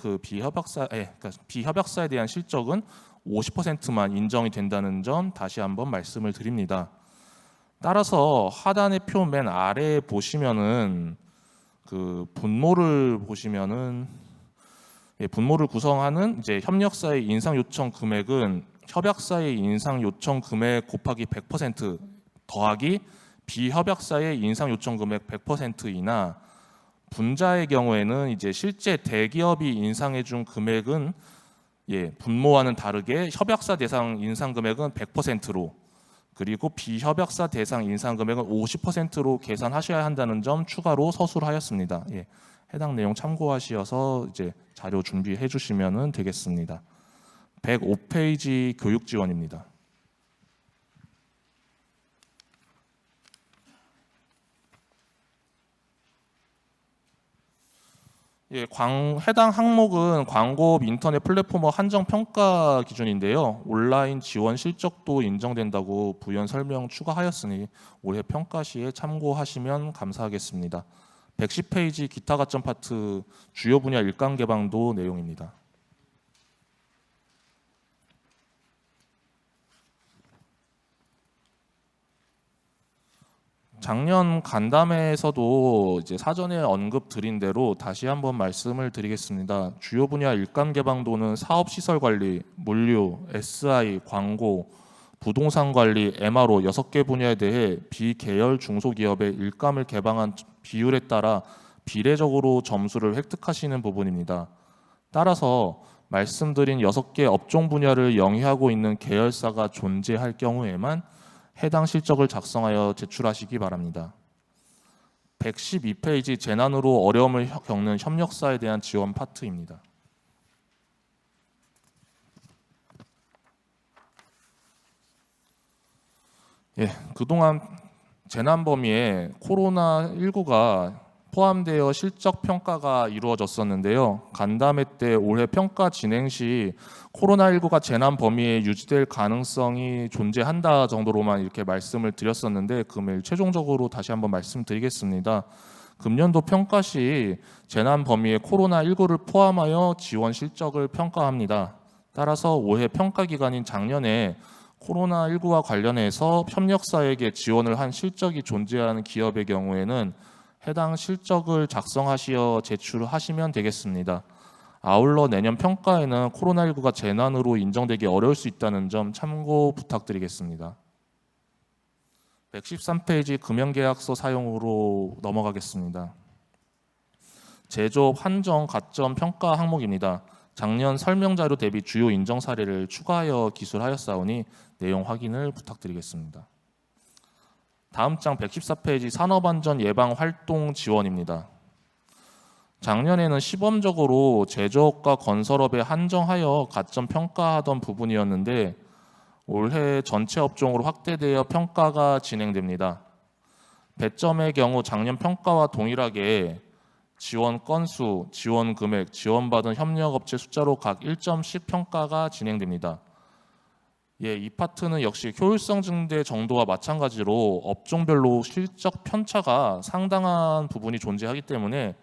비협약사에 대한 실적은 50%만 인정이 된다는 점 다시 한번 말씀을 드립니다. 따라서 하단의 표 맨 아래에 보시면은 그 분모를 보시면은 분모를 구성하는 이제 협력사의 인상 요청 금액은 협약사의 인상 요청 금액 곱하기 100% 더하기 비협약사의 인상 요청 금액 100%이나 분자의 경우에는 이제 실제 대기업이 인상해준 금액은 분모와는 다르게 협약사 대상 인상 금액은 100%로 그리고 비협약사 대상 인상 금액은 50%로 계산하셔야 한다는 점 추가로 서술하였습니다. 해당 내용 참고하셔서 이제 자료 준비해 주시면 되겠습니다. 105페이지 교육 지원입니다. 해당 항목은 광고 인터넷 플랫폼 한정 평가 기준인데요. 온라인 지원 실적도 인정된다고 부연 설명 추가하였으니 올해 평가 시에 참고하시면 감사하겠습니다. 110페이지 기타 가점 파트 주요 분야 일감 개방도 내용입니다. 작년 간담회에서도 이제 사전에 언급 드린 대로 다시 한번 말씀을 드리겠습니다. 주요 분야 일감 개방도는 사업 시설 관리, 물류, SI, 광고, 부동산 관리, MRO 6개 분야에 대해 비계열 중소기업의 일감을 개방한 비율에 따라 비례적으로 점수를 획득하시는 부분입니다. 따라서 말씀드린 6개 업종 분야를 영위하고 있는 계열사가 존재할 경우에만 해당 실적을 작성하여 제출하시기 바랍니다. 112페이지 재난으로 어려움을 겪는 협력사에 대한 지원 파트입니다. 그동안 재난 범위에 코로나19가 포함되어 실적 평가가 이루어졌었는데요. 간담회 때 올해 평가 진행 시 코로나19가 재난 범위에 유지될 가능성이 존재한다 정도로만 이렇게 말씀을 드렸었는데 금일 최종적으로 다시 한번 말씀드리겠습니다. 금년도 평가 시 재난 범위에 코로나19를 포함하여 지원 실적을 평가합니다. 따라서 올해 평가 기간인 작년에 코로나19와 관련해서 협력사에게 지원을 한 실적이 존재하는 기업의 경우에는 해당 실적을 작성하시어 제출하시면 되겠습니다. 아울러 내년 평가에는 코로나19가 재난으로 인정되기 어려울 수 있다는 점 참고 부탁드리겠습니다. 113페이지 금연계약서 사용으로 넘어가겠습니다. 제조업 한정 가점 평가 항목입니다. 작년 설명자료 대비 주요 인정 사례를 추가하여 기술하였사오니 내용 확인을 부탁드리겠습니다. 다음 장 114페이지 산업안전 예방 활동 지원입니다. 작년에는 시범적으로 제조업과 건설업에 한정하여 가점 평가하던 부분이었는데 올해 전체 업종으로 확대되어 평가가 진행됩니다. 배점의 경우 작년 평가와 동일하게 지원 건수, 지원 금액, 지원받은 협력업체 숫자로 각 1점씩 평가가 진행됩니다. 이 파트는 역시 효율성 증대 정도와 마찬가지로 업종별로 실적 편차가 상당한 부분이 존재하기 때문에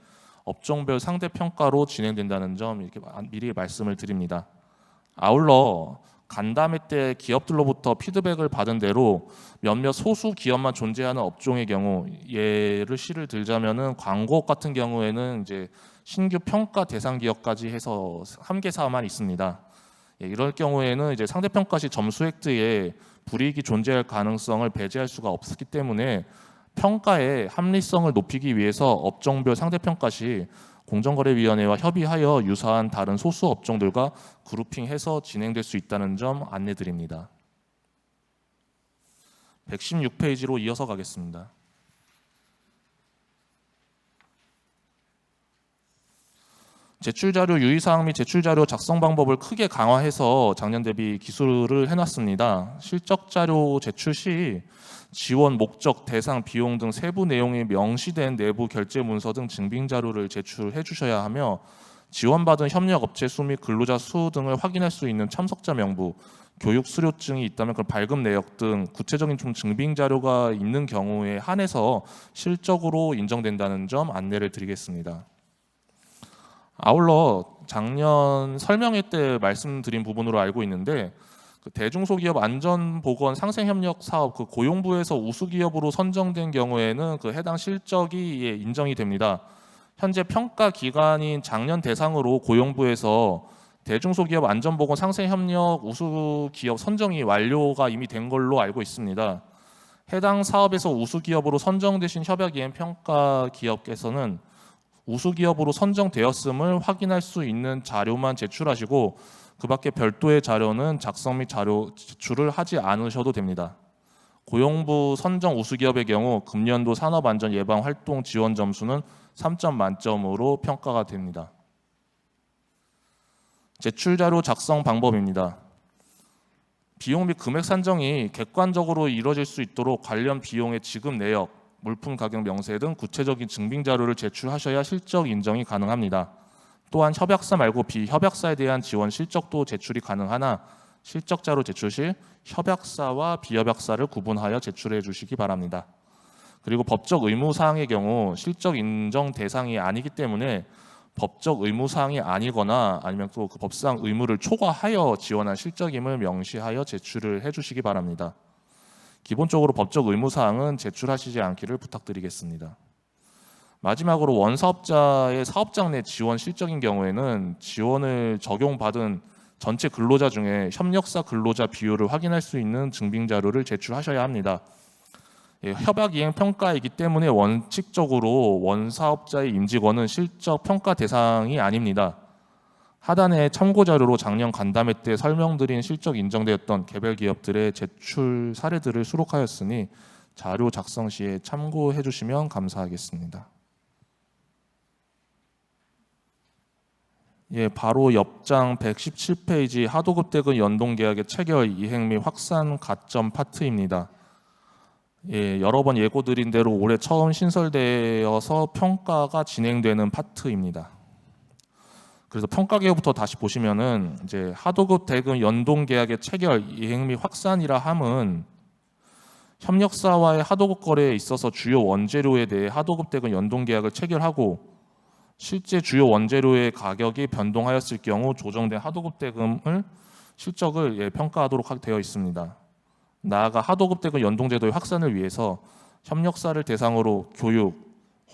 업종별 상대 평가로 진행된다는 점 이렇게 미리 말씀을 드립니다. 아울러 간담회 때 기업들로부터 피드백을 받은 대로 몇몇 소수 기업만 존재하는 업종의 경우 예를 시를 들자면은 광고업 같은 경우에는 이제 신규 평가 대상 기업까지 해서 1개사만 있습니다. 이럴 경우에는 이제 상대평가 시 점수 획득에 불이익이 존재할 가능성을 배제할 수가 없기 때문에 평가의 합리성을 높이기 위해서 업종별 상대평가 시 공정거래위원회와 협의하여 유사한 다른 소수 업종들과 그룹핑해서 진행될 수 있다는 점 안내드립니다. 116페이지로 이어서 가겠습니다. 제출자료 유의사항 및 제출자료 작성 방법을 크게 강화해서 작년 대비 기술을 해놨습니다. 실적자료 제출 시 지원 목적, 대상, 비용 등 세부 내용이 명시된 내부 결제 문서 등 증빙자료를 제출해 주셔야 하며 지원받은 협력업체 수 및 근로자 수 등을 확인할 수 있는 참석자 명부, 교육 수료증이 있다면 그 발급 내역 등 구체적인 증빙자료가 있는 경우에 한해서 실적으로 인정된다는 점 안내를 드리겠습니다. 아울러 작년 설명회 때 말씀드린 부분으로 알고 있는데 대중소기업 안전보건 상생협력 사업 고용부에서 우수기업으로 선정된 경우에는 해당 실적이 인정이 됩니다. 현재 평가 기간인 작년 대상으로 고용부에서 대중소기업 안전보건 상생협력 우수기업 선정이 완료가 이미 된 걸로 알고 있습니다. 해당 사업에서 우수기업으로 선정되신 협약이행 평가 기업께서는 우수기업으로 선정되었음을 확인할 수 있는 자료만 제출하시고 그 밖에 별도의 자료는 작성 및 자료 제출을 하지 않으셔도 됩니다. 고용부 선정 우수기업의 경우 금년도 산업안전 예방 활동 지원 점수는 3점 만점으로 평가가 됩니다. 제출자료 작성 방법입니다. 비용 및 금액 산정이 객관적으로 이루어질 수 있도록 관련 비용의 지급 내역, 물품 가격 명세 등 구체적인 증빙 자료를 제출하셔야 실적 인정이 가능합니다. 또한 협약사 말고 비협약사에 대한 지원 실적도 제출이 가능하나 실적 자료 제출 시 협약사와 비협약사를 구분하여 제출해 주시기 바랍니다. 그리고 법적 의무 사항의 경우 실적 인정 대상이 아니기 때문에 법적 의무 사항이 아니거나 아니면 또 그 법상 의무를 초과하여 지원한 실적임을 명시하여 제출을 해 주시기 바랍니다. 기본적으로 법적 의무 사항은 제출하시지 않기를 부탁드리겠습니다. 마지막으로 원사업자의 사업장 내 지원 실적인 경우에는 지원을 적용받은 전체 근로자 중에 협력사 근로자 비율을 확인할 수 있는 증빙 자료를 제출하셔야 합니다. 협약 이행 평가이기 때문에 원칙적으로 원사업자의 임직원은 실적 평가 대상이 아닙니다. 하단에 참고 자료로 작년 간담회 때 설명드린 실적 인정되었던 개별 기업들의 제출 사례들을 수록하였으니 자료 작성 시에 참고해 주시면 감사하겠습니다. 바로 옆장 117페이지 하도급 대금 연동계약의 체결, 이행 및 확산 가점 파트입니다. 여러 번 예고드린 대로 올해 처음 신설되어서 평가가 진행되는 파트입니다. 그래서 평가 계획부터 다시 보시면은 이제 하도급 대금 연동 계약의 체결, 이행 및 확산이라 함은 협력사와의 하도급 거래에 있어서 주요 원재료에 대해 하도급 대금 연동 계약을 체결하고 실제 주요 원재료의 가격이 변동하였을 경우 조정된 하도급 대금을 실적을 평가하도록 되어 있습니다. 나아가 하도급 대금 연동 제도의 확산을 위해서 협력사를 대상으로 교육,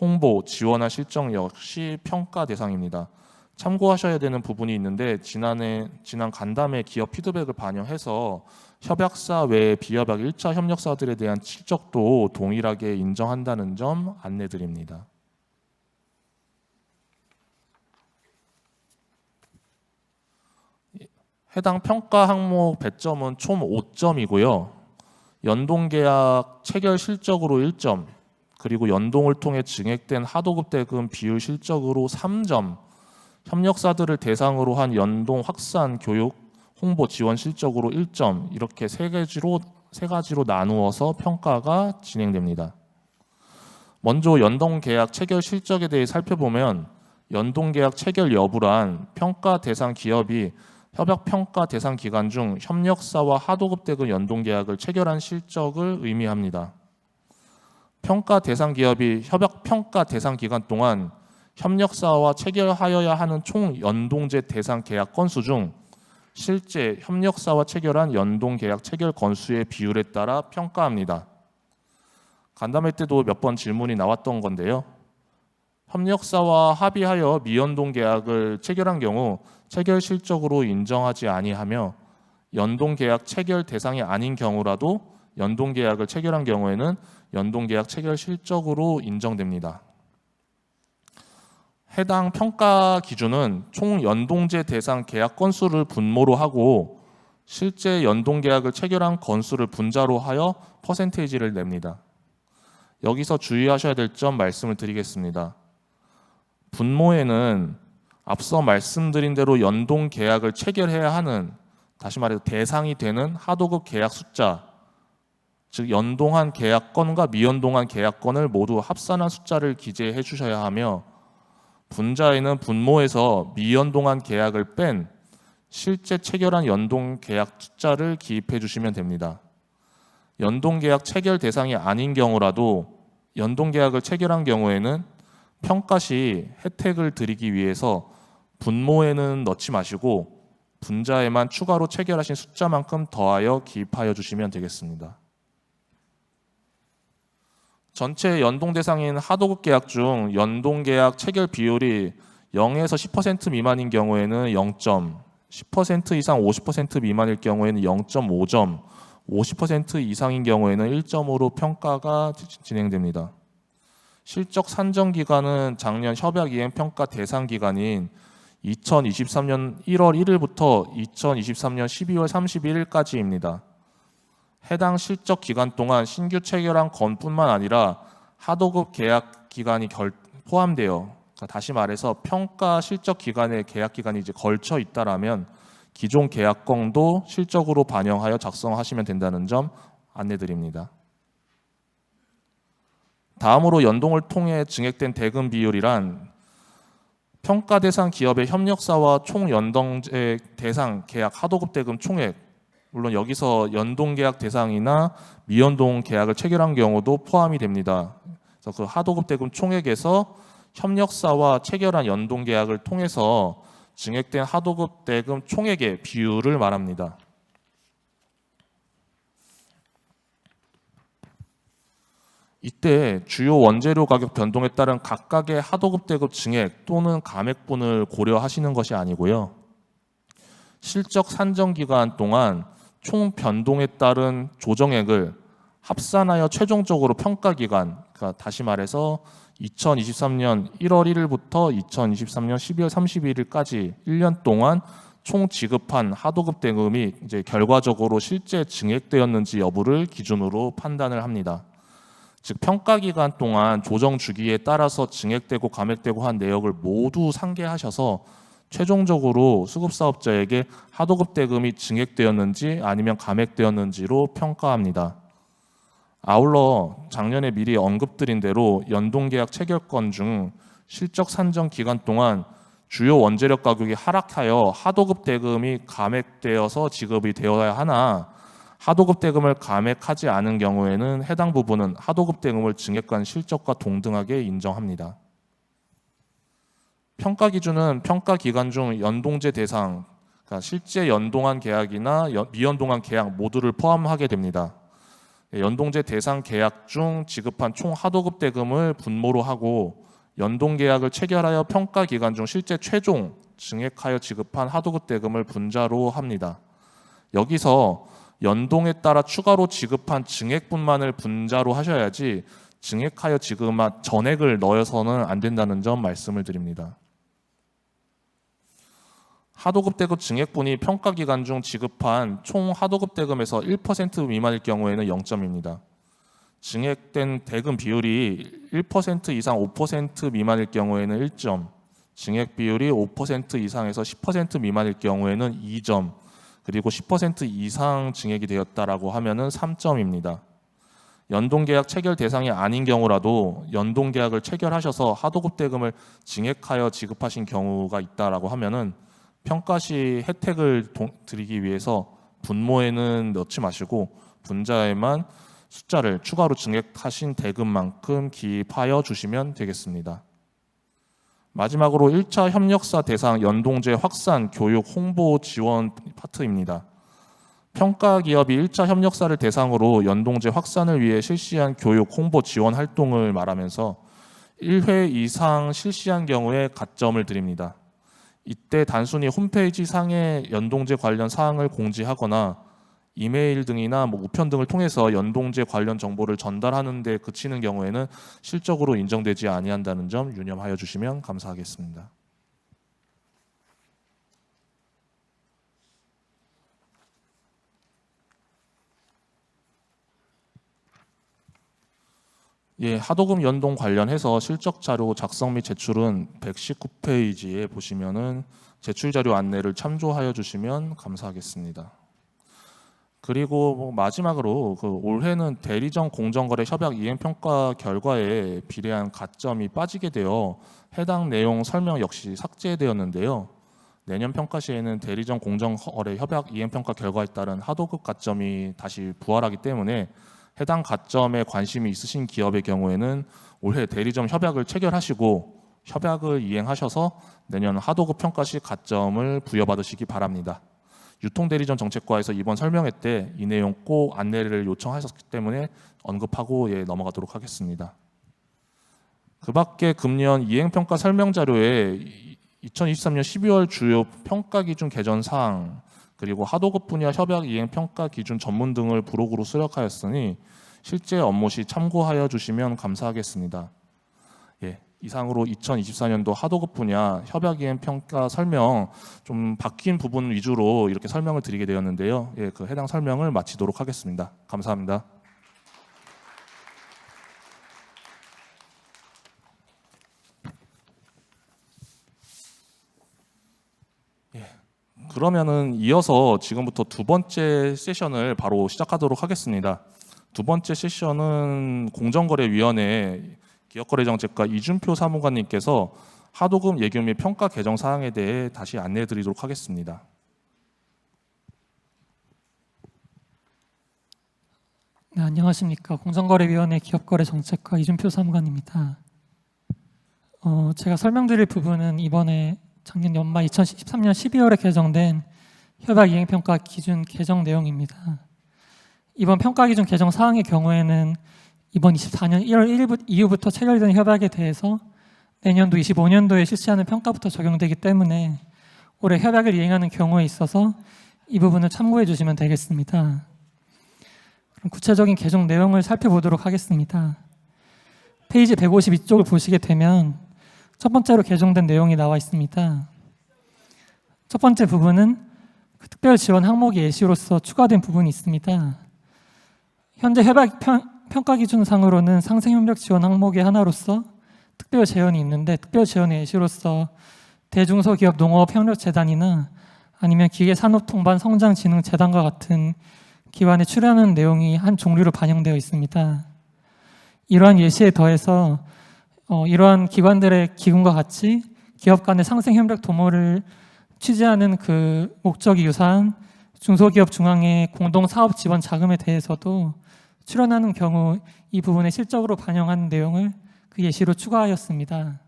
홍보, 지원한 실적 역시 평가 대상입니다. 참고하셔야 되는 부분이 있는데 지난 간담회 기업 피드백을 반영해서 협약사 외 비협약 1차 협력사들에 대한 실적도 동일하게 인정한다는 점 안내드립니다. 해당 평가 항목 배점은 총 5점이고요. 연동계약 체결 실적으로 1점, 그리고 연동을 통해 증액된 하도급 대금 비율 실적으로 3점, 협력사들을 대상으로 한 연동 확산 교육 홍보 지원 실적으로 1점 이렇게 세 가지로 나누어서 평가가 진행됩니다. 먼저 연동계약 체결 실적에 대해 살펴보면 연동계약 체결 여부란 평가 대상 기업이 협약 평가 대상 기간 중 협력사와 하도급 대금 연동계약을 체결한 실적을 의미합니다. 평가 대상 기업이 협약 평가 대상 기간 동안 협력사와 체결하여야 하는 총 연동제 대상 계약 건수 중 실제 협력사와 체결한 연동계약 체결 건수의 비율에 따라 평가합니다. 간담회 때도 몇 번 질문이 나왔던 건데요. 협력사와 합의하여 미연동 계약을 체결한 경우 체결 실적으로 인정하지 아니하며 연동 계약 체결 대상이 아닌 경우라도 연동 계약을 체결한 경우에는 연동 계약 체결 실적으로 인정됩니다. 해당 평가 기준은 총 연동제 대상 계약 건수를 분모로 하고 실제 연동 계약을 체결한 건수를 분자로 하여 퍼센테이지를 냅니다. 여기서 주의하셔야 될 점 말씀을 드리겠습니다. 분모에는 앞서 말씀드린 대로 연동 계약을 체결해야 하는, 다시 말해서 대상이 되는 하도급 계약 숫자, 즉 연동한 계약건과 미연동한 계약건을 모두 합산한 숫자를 기재해 주셔야 하며, 분자에는 분모에서 미연동한 계약을 뺀 실제 체결한 연동 계약 숫자를 기입해 주시면 됩니다. 연동 계약 체결 대상이 아닌 경우라도 연동 계약을 체결한 경우에는 평가 시 혜택을 드리기 위해서 분모에는 넣지 마시고 분자에만 추가로 체결하신 숫자만큼 더하여 기입하여 주시면 되겠습니다. 전체 연동 대상인 하도급 계약 중 연동 계약 체결 비율이 0에서 10% 미만인 경우에는 0점, 10% 이상 50% 미만일 경우에는 0.5점, 50% 이상인 경우에는 1점으로 평가가 진행됩니다. 실적 산정 기간은 작년 협약 이행 평가 대상 기간인 2023년 1월 1일부터 2023년 12월 31일까지입니다. 해당 실적 기간 동안 신규 체결한 건뿐만 아니라 하도급 계약 기간이 포함되어, 다시 말해서 평가 실적 기간에 계약 기간이 이제 걸쳐 있다라면 기존 계약건도 실적으로 반영하여 작성하시면 된다는 점 안내드립니다. 다음으로 연동을 통해 증액된 대금 비율이란 평가 대상 기업의 협력사와 총 연동제 대상 계약 하도급 대금 총액, 물론 여기서 연동 계약 대상이나 미연동 계약을 체결한 경우도 포함이 됩니다. 그래서 그 하도급 대금 총액에서 협력사와 체결한 연동 계약을 통해서 증액된 하도급 대금 총액의 비율을 말합니다. 이때 주요 원재료 가격 변동에 따른 각각의 하도급 대금 증액 또는 감액분을 고려하시는 것이 아니고요. 실적 산정 기간 동안 총 변동에 따른 조정액을 합산하여 최종적으로 평가 기간, 그러니까 다시 말해서 2023년 1월 1일부터 2023년 12월 31일까지 1년 동안 총 지급한 하도급 대금이 이제 결과적으로 실제 증액되었는지 여부를 기준으로 판단을 합니다. 즉 평가 기간 동안 조정 주기에 따라서 증액되고 감액되고 한 내역을 모두 상계하셔서 최종적으로 수급사업자에게 하도급 대금이 증액되었는지 아니면 감액되었는지로 평가합니다. 아울러 작년에 미리 언급드린 대로 연동계약 체결건 중 실적 산정 기간 동안 주요 원재력 가격이 하락하여 하도급 대금이 감액되어서 지급이 되어야 하나 하도급 대금을 감액하지 않은 경우에는 해당 부분은 하도급 대금을 증액한 실적과 동등하게 인정합니다. 평가 기준은 평가 기간 중 연동제 대상, 그러니까 실제 연동한 계약이나 미연동한 계약 모두를 포함하게 됩니다. 연동제 대상 계약 중 지급한 총 하도급 대금을 분모로 하고 연동 계약을 체결하여 평가 기간 중 실제 최종 증액하여 지급한 하도급 대금을 분자로 합니다. 여기서 연동에 따라 추가로 지급한 증액분만을 분자로 하셔야지 증액하여 지급한 전액을 넣어서는 안 된다는 점 말씀을 드립니다. 하도급 대금 증액분이 평가 기간 중 지급한 총 하도급 대금에서 1% 미만일 경우에는 0점입니다. 증액된 대금 비율이 1% 이상 5% 미만일 경우에는 1점, 증액 비율이 5% 이상에서 10% 미만일 경우에는 2점, 그리고 10% 이상 증액이 되었다라고 하면은 3점입니다. 연동계약 체결 대상이 아닌 경우라도 연동계약을 체결하셔서 하도급 대금을 증액하여 지급하신 경우가 있다라고 하면은 평가 시 혜택을 드리기 위해서 분모에는 넣지 마시고 분자에만 숫자를 추가로 증액하신 대금만큼 기입하여 주시면 되겠습니다. 마지막으로 1차 협력사 대상 연동제 확산 교육 홍보 지원 파트입니다. 평가 기업이 1차 협력사를 대상으로 연동제 확산을 위해 실시한 교육 홍보 지원 활동을 말하면서 1회 이상 실시한 경우에 가점을 드립니다. 이때 단순히 홈페이지 상에 연동제 관련 사항을 공지하거나 이메일 등이나 우편 등을 통해서 연동제 관련 정보를 전달하는 데 그치는 경우에는 실적으로 인정되지 아니한다는 점 유념하여 주시면 감사하겠습니다. 예, 하도급 연동 관련해서 실적 자료 작성 및 제출은 119페이지에 보시면은 제출 자료 안내를 참조하여 주시면 감사하겠습니다. 그리고 마지막으로 올해는 대리점 공정거래 협약 이행 평가 결과에 비례한 가점이 빠지게 되어 해당 내용 설명 역시 삭제되었는데요. 내년 평가 시에는 대리점 공정거래 협약 이행 평가 결과에 따른 하도급 가점이 다시 부활하기 때문에 해당 가점에 관심이 있으신 기업의 경우에는 올해 대리점 협약을 체결하시고 협약을 이행하셔서 내년 하도급 평가 시 가점을 부여받으시기 바랍니다. 유통대리점 정책과에서 이번 설명회 때 이 내용 꼭 안내를 요청하셨기 때문에 언급하고 넘어가도록 하겠습니다. 그 밖에 금년 이행평가 설명자료에 2023년 12월 주요 평가기준 개선 사항 그리고 하도급 분야 협약 이행평가 기준 전문 등을 부록으로 수록하였으니 실제 업무 시 참고하여 주시면 감사하겠습니다. 이상으로 2024년도 하도급 분야 협약 이행 평가 설명 좀 바뀐 부분 위주로 이렇게 설명을 드리게 되었는데요. 그 해당 설명을 마치도록 하겠습니다. 감사합니다. 그러면은 이어서 지금부터 두 번째 세션을 바로 시작하도록 하겠습니다. 두 번째 세션은 공정거래위원회 기업거래정책과 이준표 사무관님께서 하도급 예금 및 평가 개정 사항에 대해 다시 안내해 드리도록 하겠습니다. 네, 안녕하십니까. 공정거래위원회 기업거래정책과 이준표 사무관입니다. 제가 설명드릴 부분은 이번에 작년 연말 2013년 12월에 개정된 협약 이행평가 기준 개정 내용입니다. 이번 평가 기준 개정 사항의 경우에는 이번 24년 1월 1일 이후부터 체결된 협약에 대해서 내년도 25년도에 실시하는 평가부터 적용되기 때문에 올해 협약을 이행하는 경우에 있어서 이 부분을 참고해 주시면 되겠습니다. 그럼 구체적인 개정 내용을 살펴보도록 하겠습니다. 페이지 152쪽을 보시게 되면 첫 번째로 개정된 내용이 나와 있습니다. 첫 번째 부분은 특별 지원 항목이 예시로서 추가된 부분이 있습니다. 현재 협약 평가 기준상으로는 상생협력 지원 항목의 하나로서 특별 재원이 있는데 특별 재원의 예시로서 대중소기업 농업협력재단이나 아니면 기계산업통반성장진흥재단과 같은 기관에 출연하는 내용이 한 종류로 반영되어 있습니다. 이러한 예시에 더해서 이러한 기관들의 기금과 같이 기업 간의 상생협력 도모를 취재하는 그 목적이 유사한 중소기업 중앙의 공동사업 지원 자금에 대해서도 출연하는 경우 이 부분에 실적으로 반영하는 내용을 그 예시로 추가하였습니다.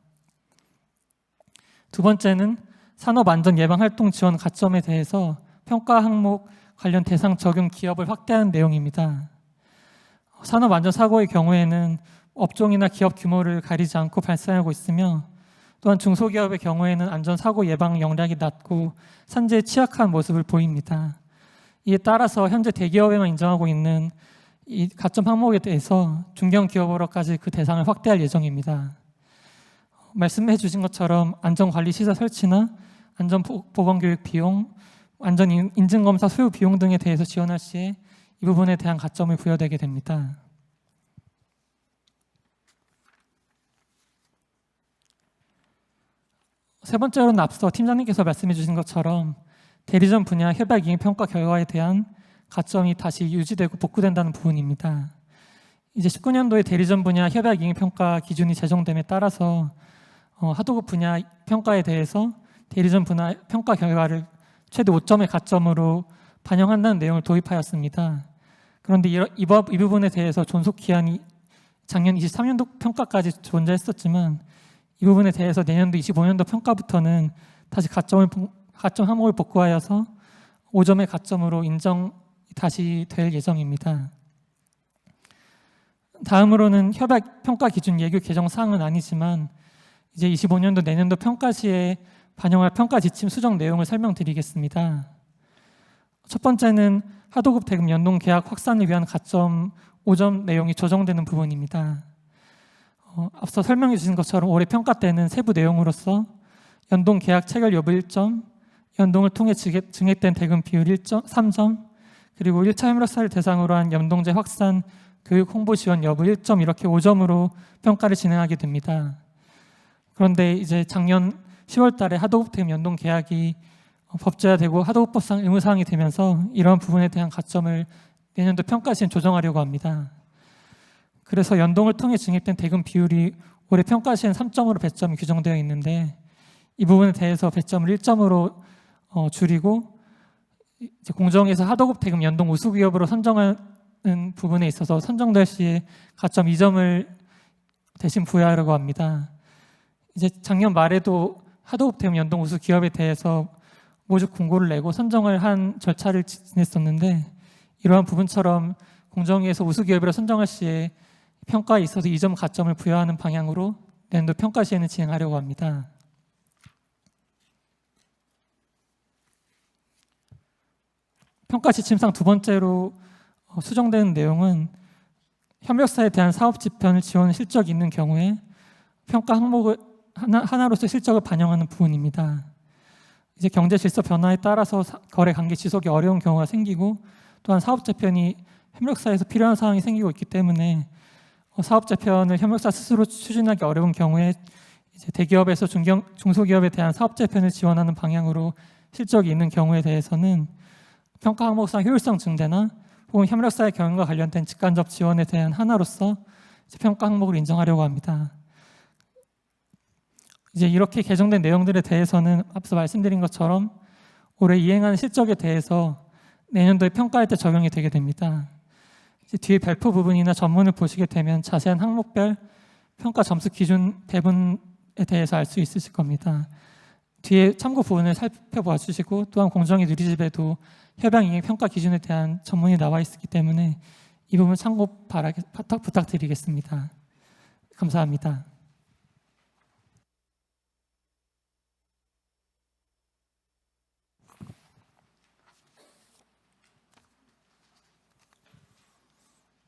두 번째는 산업안전예방활동 지원 가점에 대해서 평가 항목 관련 대상 적용 기업을 확대하는 내용입니다. 산업안전사고의 경우에는 업종이나 기업 규모를 가리지 않고 발생하고 있으며 또한 중소기업의 경우에는 안전사고 예방 역량이 낮고 산재에 취약한 모습을 보입니다. 이에 따라서 현재 대기업에만 인정하고 있는 이 가점 항목에 대해서 중견기업으로까지 그 대상을 확대할 예정입니다. 말씀해 주신 것처럼 안전관리시설 설치나 안전보건교육 비용, 안전인증검사 소요 비용 등에 대해서 지원할 시에 이 부분에 대한 가점을 부여되게 됩니다. 세 번째로는 앞서 팀장님께서 말씀해 주신 것처럼 대리점 분야 협약 이행 평가 결과에 대한 가점이 다시 유지되고 복구된다는 부분입니다. 이제 19년도에 대리점 분야 협약 이행 평가 기준이 제정됨에 따라서 하도급 분야 평가에 대해서 대리점 분야 평가 결과를 최대 5점의 가점으로 반영한다는 내용을 도입하였습니다. 그런데 이 부분에 대해서 존속 기한이 작년 23년도 평가까지 존재했었지만 이 부분에 대해서 내년도 25년도 평가부터는 다시 가점 항목을 복구하여서 5점의 가점으로 인정 다시 될 예정입니다. 다음으로는 협약 평가 기준 예규 개정 사항은 아니지만 이제 25년도 내년도 평가 시에 반영할 평가 지침 수정 내용을 설명드리겠습니다. 첫 번째는 하도급 대금 연동 계약 확산을 위한 가점 5점 내용이 조정되는 부분입니다. 앞서 설명해 주신 것처럼 올해 평가 때는 세부 내용으로서 연동 계약 체결 여부 1점, 연동을 통해 증액된 대금 비율 3점, 그리고 1차 협력사를 대상으로 한 연동제 확산 교육 홍보 지원 여부 1점 이렇게 5점으로 평가를 진행하게 됩니다. 그런데 이제 작년 10월 달에 하도급 대금 연동 계약이 법제화되고 하도급법상 의무사항이 되면서 이러한 부분에 대한 가점을 내년도 평가 시에 조정하려고 합니다. 그래서 연동을 통해 증액된 대금 비율이 올해 평가 시엔 3점으로 배점이 규정되어 있는데 이 부분에 대해서 배점을 1점으로 줄이고 이제 공정에서 하도급 대금 연동 우수 기업으로 선정하는 부분에 있어서 선정될 시에 가점 2점을 대신 부여하려고 합니다. 이제 작년 말에도 하도급 대금 연동 우수 기업에 대해서 모집 공고를 내고 선정을 한 절차를 지냈었는데 이러한 부분처럼 공정위에서 우수 기업으로 선정할 시에 평가에 있어서 2점 가점을 부여하는 방향으로 내년도 평가 시에는 진행하려고 합니다. 평가 지침상 두 번째로 수정되는 내용은 협력사에 대한 사업 지편 지원 실적이 있는 경우에 평가 항목을 하나로서 실적을 반영하는 부분입니다. 이제 경제 질서 변화에 따라서 거래 관계 지속이 어려운 경우가 생기고 또한 사업 재편이 협력사에서 필요한 사항이 생기고 있기 때문에 사업 재편을 협력사 스스로 추진하기 어려운 경우에 이제 대기업에서 중소기업에 대한 사업 재편을 지원하는 방향으로 실적이 있는 경우에 대해서는 평가 항목상 효율성 증대나 혹은 협력사의 경영과 관련된 직간접 지원에 대한 하나로서 이제 평가 항목을 인정하려고 합니다. 이제 이렇게 개정된 내용들에 대해서는 앞서 말씀드린 것처럼 올해 이행한 실적에 대해서 내년도에 평가할 때 적용이 되게 됩니다. 이제 뒤에 발표 부분이나 전문을 보시게 되면 자세한 항목별 평가 점수 기준 배분에 대해서 알 수 있으실 겁니다. 뒤에 참고 부분을 살펴봐 주시고 또한 공정위 누리집에도 협약 이행 평가 기준에 대한 전문이 나와 있기 때문에 이 부분 참고 부탁드리겠습니다. 감사합니다.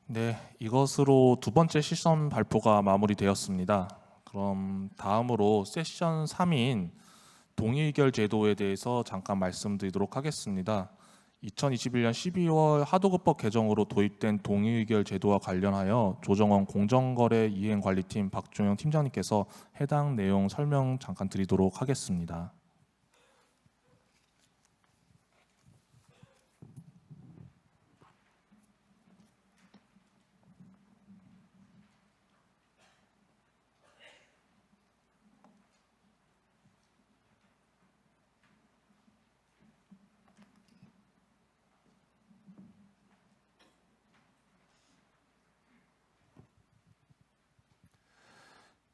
네, 이것으로 두 번째 시선 발표가 마무리되었습니다. 그럼 다음으로 세션 3인 동의의결 제도에 대해서 잠깐 말씀드리도록 하겠습니다. 2021년 12월 하도급법 개정으로 도입된 동의의결 제도와 관련하여 조정원 공정거래 이행관리팀 박종영 팀장님께서 해당 내용 설명 잠깐 드리도록 하겠습니다.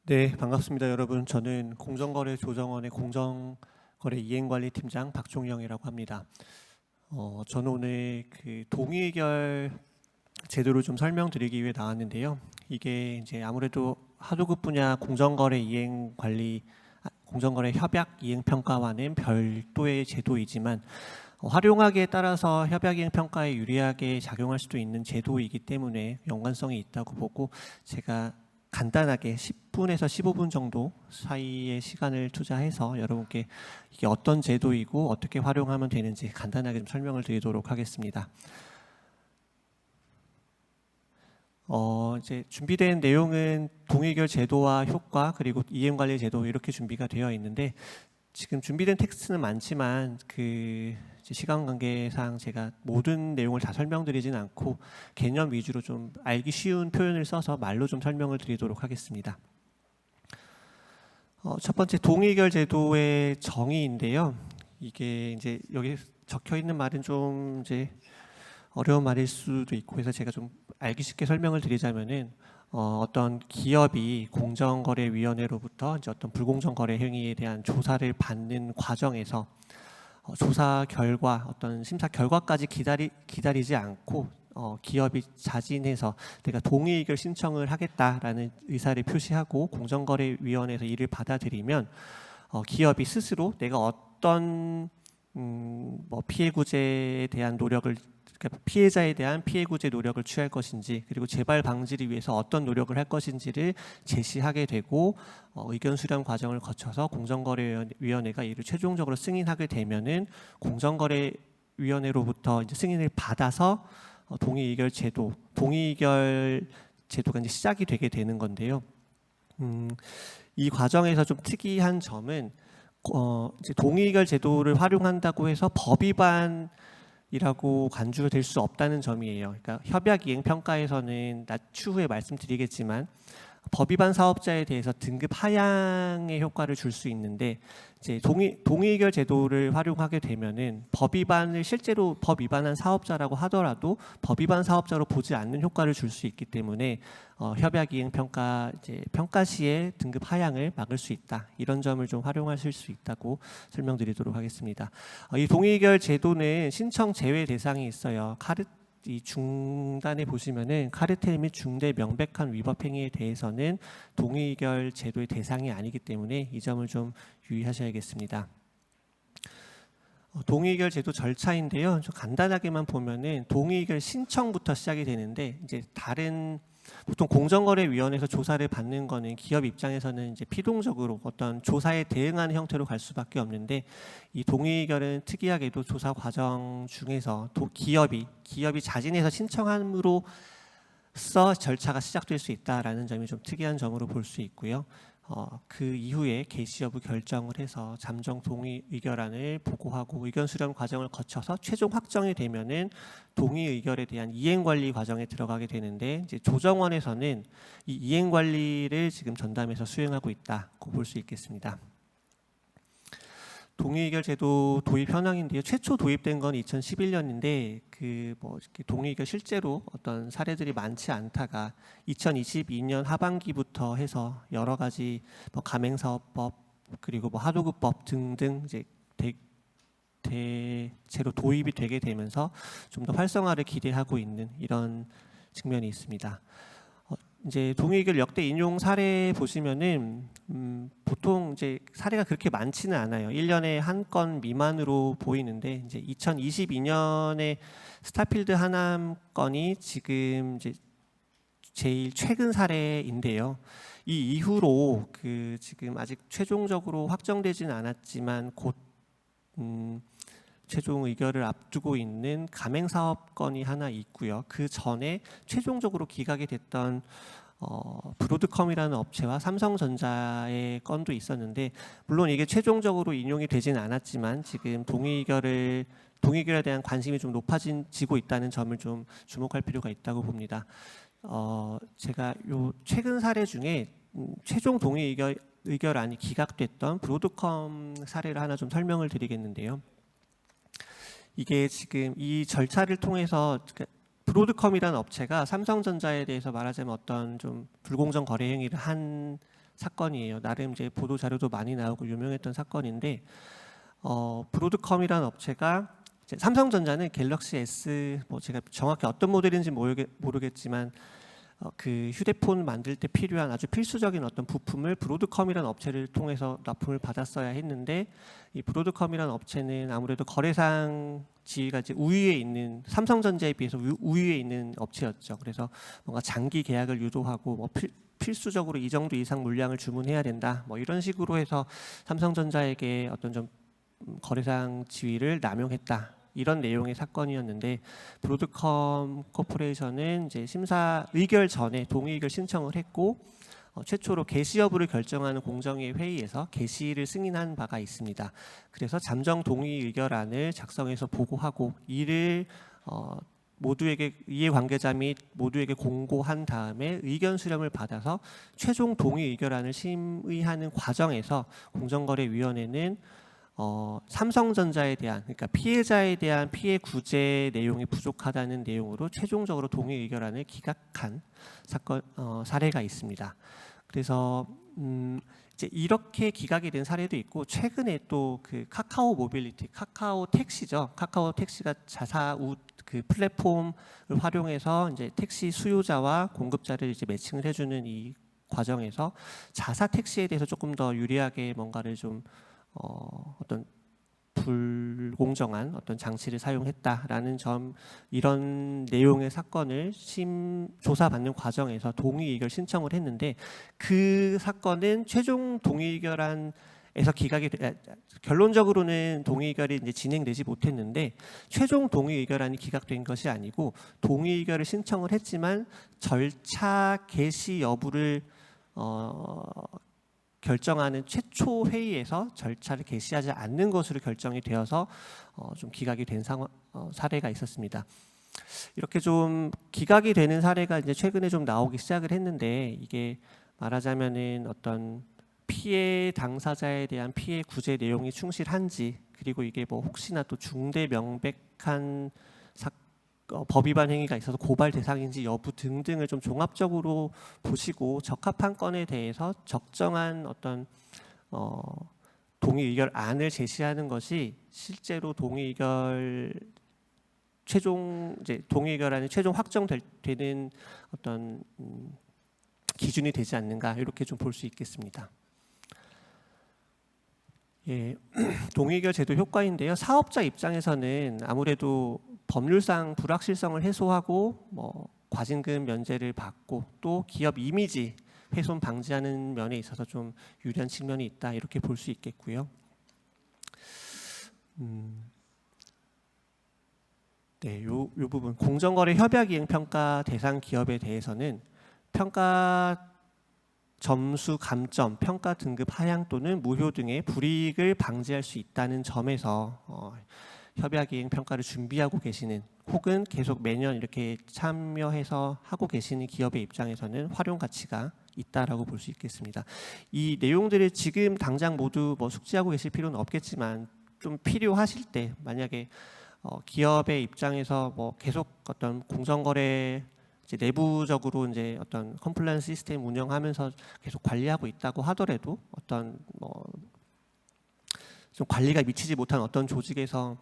네, 반갑습니다, 여러분. 저는 공정거래 조정원의 공정거래 이행관리팀장 박종영이라고 합니다. 저는 오늘 그 동의의결 제도를 좀 설명드리기 위해 나왔는데요. 이게 이제 아무래도 하도급 분야 공정거래 협약 이행평가와는 별도의 제도이지만 활용하기에 따라서 협약 이행평가에 유리하게 작용할 수도 있는 제도이기 때문에 연관성이 있다고 보고 제가 간단하게 10분에서 15분 정도 사이의 시간을 투자해서 여러분께 이게 어떤 제도이고 어떻게 활용하면 되는지 간단하게 좀 설명을 드리도록 하겠습니다. 이제 준비된 내용은 동의결 제도와 효과 그리고 이행관리 제도 이렇게 준비가 되어 있는데 지금 준비된 텍스트는 많지만 시간 관계상 제가 모든 내용을 다 설명드리진 않고 개념 위주로 좀 알기 쉬운 표현을 써서 말로 좀 설명을 드리도록 하겠습니다. 첫 번째 동의결 제도의 정의인데요. 이게 이제 여기 적혀 있는 말은 좀 이제 어려운 말일 수도 있고 해서 제가 좀 알기 쉽게 설명을 드리자면은 어떤 기업이 공정거래위원회로부터 이제 어떤 불공정 거래 행위에 대한 조사를 받는 과정에서 조사 결과 어떤 심사 결과까지 기다리지 않고 기업이 자진해서 내가 동의 의결 신청을 하겠다라는 의사를 표시하고 공정거래위원회에서 이를 받아들이면 기업이 스스로 내가 어떤 뭐 피해 구제에 대한 노력을, 그러니까 피해자에 대한 피해 구제 노력을 취할 것인지, 그리고 재발 방지를 위해서 어떤 노력을 할 것인지를 제시하게 되고 의견 수렴 과정을 거쳐서 공정거래위원회가 이를 최종적으로 승인하게 되면은 공정거래위원회로부터 이제 승인을 받아서 동의의결 제도가 이제 시작이 되게 되는 건데요. 이 과정에서 좀 특이한 점은 이제 동의의결 제도를 활용한다고 해서 법 위반이라고 간주가 될 수 없다는 점이에요. 그러니까 협약 이행 평가에서는 추후에 말씀드리겠지만 법 위반 사업자에 대해서 등급 하향의 효과를 줄 수 있는데, 이제 동의의결 제도를 활용하게 되면은 법 위반을 실제로 법 위반한 사업자라고 하더라도 법 위반 사업자로 보지 않는 효과를 줄 수 있기 때문에 협약 이행 평가 평가 시에 등급 하향을 막을 수 있다, 이런 점을 좀 활용하실 수 있다고 설명드리도록 하겠습니다. 이 동의의결 제도는 신청 제외 대상이 있어요. 이 중단에 보시면은 카르텔 및 중대 명백한 위법 행위에 대해서는 동의의결 제도의 대상이 아니기 때문에 이 점을 좀 유의하셔야겠습니다. 동의의결 제도 절차인데요. 좀 간단하게만 보면은 동의의결 신청부터 시작이 되는데, 이제 보통 공정거래위원회에서 조사를 받는 거는 기업 입장에서는 이제 피동적으로 어떤 조사에 대응하는 형태로 갈 수밖에 없는데, 이 동의의결은 특이하게도 조사 과정 중에서 기업이 자진해서 신청함으로써 절차가 시작될 수 있다라는 점이 좀 특이한 점으로 볼 수 있고요. 그 이후에 개시 여부 결정을 해서 잠정 동의 의결안을 보고하고 의견 수렴 과정을 거쳐서 최종 확정이 되면은 동의 의결에 대한 이행 관리 과정에 들어가게 되는데, 이제 조정원에서는 이 이행 관리를 지금 전담해서 수행하고 있다고 볼 수 있겠습니다. 동의의결 제도 도입 현황인데요. 최초 도입된 건 2011년인데 동의의결 실제로 어떤 사례들이 많지 않다가 2022년 하반기부터 해서 여러 가지 가맹사업법 그리고 하도급법 등등 이제 대체로 도입이 되게 되면서 좀 더 활성화를 기대하고 있는 이런 측면이 있습니다. 이제 동의의결 역대 인용 사례 보시면은 보통 이제 사례가 그렇게 많지는 않아요. 1년에 한 건 미만으로 보이는데, 이제 2022년에 스타필드 하남 건이 지금 이제 제일 최근 사례인데요. 이 이후로 지금 아직 최종적으로 확정되지는 않았지만 곧 최종 의결을 앞두고 있는 가맹사업 건이 하나 있고요. 그 전에 최종적으로 기각이 됐던 브로드컴이라는 업체와 삼성전자의 건도 있었는데, 물론 이게 최종적으로 인용이 되지는 않았지만 지금 동의의결에 대한 관심이 좀 높아지고 있다는 점을 좀 주목할 필요가 있다고 봅니다. 제가 요 최근 사례 중에 최종 동의의결안이 기각됐던 브로드컴 사례를 하나 좀 설명을 드리겠는데요. 이게 지금 이 절차를 통해서 브로드컴이라는 업체가 삼성전자에 대해서 말하자면 어떤 좀 불공정 거래 행위를 한 사건이에요. 나름 이제 보도 자료도 많이 나오고 유명했던 사건인데, 브로드컴이라는 업체가 삼성전자는 갤럭시 S 제가 정확히 어떤 모델인지 모르겠지만 그 휴대폰 만들 때 필요한 아주 필수적인 어떤 부품을 브로드컴이라는 업체를 통해서 납품을 받았어야 했는데, 이 브로드컴이라는 업체는 아무래도 거래상 지위가 이제 우위에 있는, 삼성전자에 비해서 우위에 있는 업체였죠. 그래서 뭔가 장기 계약을 유도하고 필수적으로 이 정도 이상 물량을 주문해야 된다, 이런 식으로 해서 삼성전자에게 어떤 좀 거래상 지위를 남용했다, 이런 내용의 사건이었는데, 브로드컴 코퍼레이션은 이제 심사 의결 전에 동의의결 신청을 했고 최초로 개시 여부를 결정하는 공정위 회의에서 개시를 승인한 바가 있습니다. 그래서 잠정 동의의결안을 작성해서 보고하고 이를 모두에게, 이해관계자 및 모두에게 공고한 다음에 의견 수렴을 받아서 최종 동의의결안을 심의하는 과정에서 공정거래위원회는 삼성전자에 대한, 그러니까 피해자에 대한 피해 구제 내용이 부족하다는 내용으로 최종적으로 동의의결안을 기각한 사례가 있습니다. 그래서 이제 이렇게 기각이 된 사례도 있고 최근에 또 그 카카오 모빌리티, 카카오 택시죠. 카카오 택시가 자사우 그 플랫폼을 활용해서 이제 택시 수요자와 공급자를 이제 매칭을 해주는 이 과정에서 자사 택시에 대해서 조금 더 유리하게 뭔가를 좀 어떤 불공정한 어떤 장치를 사용했다라는 점, 이런 내용의 사건을 조사받는 과정에서 동의 의결 신청을 했는데 그 사건은 최종 동의 의결안에서 결론적으로는 동의 의결이 이제 진행되지 못했는데 최종 동의 의결안이 기각된 것이 아니고 동의 의결을 신청을 했지만 절차 개시 여부를 결정하는 최초 회의에서 절차를 개시하지 않는 것으로 결정이 되어서 좀 기각이 된 사례가 있었습니다. 이렇게 좀 기각이 되는 사례가 이제 최근에 좀 나오기 시작을 했는데, 이게 말하자면은 어떤 피해 당사자에 대한 피해 구제 내용이 충실한지, 그리고 이게 뭐 혹시나 또 중대 명백한 법 위반 행위가 있어서 고발 대상인지 여부 등등을 좀 종합적으로 보시고 적합한 건에 대해서 적정한 어떤 동의 의결안을 제시하는 것이 실제로 동의 의결안이 최종 확정되는 어떤 기준이 되지 않는가, 이렇게 좀 볼 수 있겠습니다. 예, 동의 의결 제도 효과인데요. 사업자 입장에서는 아무래도 법률상 불확실성을 해소하고 뭐 과징금 면제를 받고 또 기업 이미지 훼손 방지하는 면에 있어서 좀 유리한 측면이 있다, 이렇게 볼 수 있겠고요. 네, 요 부분 공정거래 협약 이행 평가 대상 기업에 대해서는 평가 점수 감점, 평가 등급 하향 또는 무효 등의 불이익을 방지할 수 있다는 점에서 협약 이행 평가를 준비하고 계시는, 혹은 계속 매년 이렇게 참여해서 하고 계시는 기업의 입장에서는 활용 가치가 있다라고 볼 수 있겠습니다. 이 내용들을 지금 당장 모두 뭐 숙지하고 계실 필요는 없겠지만 좀 필요하실 때, 만약에 기업의 입장에서 뭐 계속 어떤 공정거래 이제 내부적으로 이제 어떤 컴플라이언스 시스템 운영하면서 계속 관리하고 있다고 하더라도 어떤 뭐 좀 관리가 미치지 못한 어떤 조직에서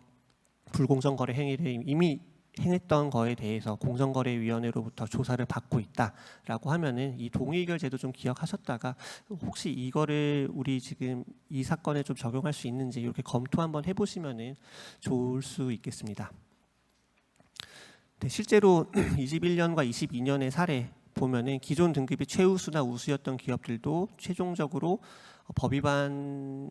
불공정 거래 행위를 이미 행했던 거에 대해서 공정거래위원회로부터 조사를 받고 있다라고 하면은 이 동의의결 제도 좀 기억하셨다가 혹시 이거를 우리 지금 이 사건에 좀 적용할 수 있는지 이렇게 검토 한번 해보시면은 좋을 수 있겠습니다. 네, 실제로 21년과 22년의 사례 보면은 기존 등급이 최우수나 우수였던 기업들도 최종적으로 법 위반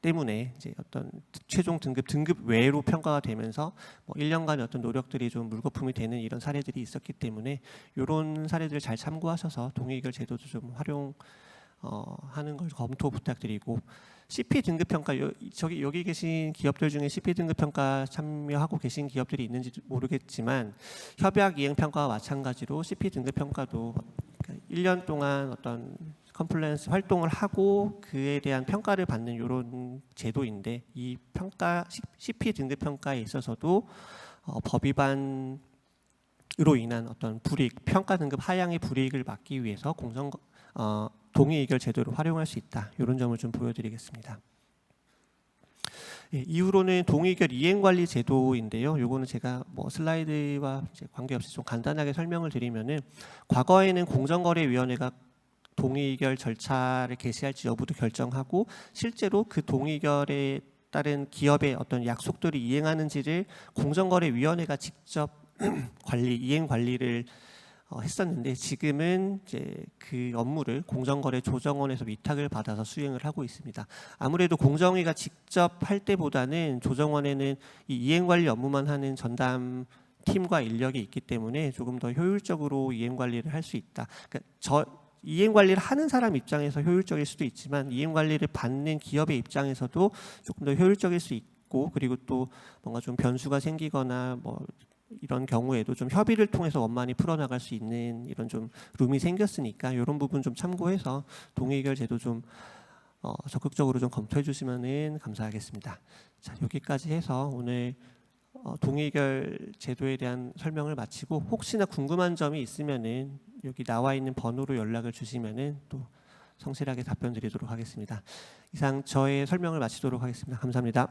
때문에 이제 어떤 최종 등급 외로 평가가 되면서 뭐 1년간의 어떤 노력들이 좀 물거품이 되는 이런 사례들이 있었기 때문에 이런 사례들을 잘 참고하셔서 동의의결 제도도 좀 활용하는 걸 검토 부탁드리고, CP 등급 평가, 여기 계신 기업들 중에 CP 등급 평가 참여하고 계신 기업들이 있는지 모르겠지만 협약 이행 평가와 마찬가지로 CP 등급 평가도 1년 동안 어떤 컴플라이언스 활동을 하고 그에 대한 평가를 받는 이런 제도인데, 이 평가 CP 등급 평가에 있어서도 법 위반으로 인한 어떤 불이익, 평가 등급 하향의 불이익을 막기 위해서 동의의결 제도를 활용할 수 있다, 이런 점을 좀 보여드리겠습니다. 예, 이후로는 동의의결 이행관리 제도인데요. 요거는 제가 뭐 슬라이드와 이제 관계없이 좀 간단하게 설명을 드리면은, 과거에는 공정거래위원회가 동의의결 절차를 개시할지 여부도 결정하고 실제로 그 동의의결에 따른 기업의 어떤 약속들을 이행하는지를 공정거래위원회가 직접 이행 관리를 했었는데, 지금은 이제 그 업무를 공정거래조정원에서 위탁을 받아서 수행을 하고 있습니다. 아무래도 공정위가 직접 할 때보다는 조정원에는 이 이행관리 업무만 하는 전담 팀과 인력이 있기 때문에 조금 더 효율적으로 이행관리를 할 수 있다. 그러니까 이행관리를 하는 사람 입장에서 효율적일 수도 있지만 이행관리를 받는 기업의 입장에서도 조금 더 효율적일 수 있고, 그리고 또 뭔가 좀 변수가 생기거나 뭐 이런 경우에도 좀 협의를 통해서 원만히 풀어나갈 수 있는 이런 좀 룸이 생겼으니까 이런 부분 좀 참고해서 동의의결 제도 좀 적극적으로 좀 검토해 주시면 감사하겠습니다. 자, 여기까지 해서 오늘 동의의결 제도에 대한 설명을 마치고, 혹시나 궁금한 점이 있으면은 여기 나와 있는 번호로 연락을 주시면은 또 성실하게 답변드리도록 하겠습니다. 이상 저의 설명을 마치도록 하겠습니다. 감사합니다.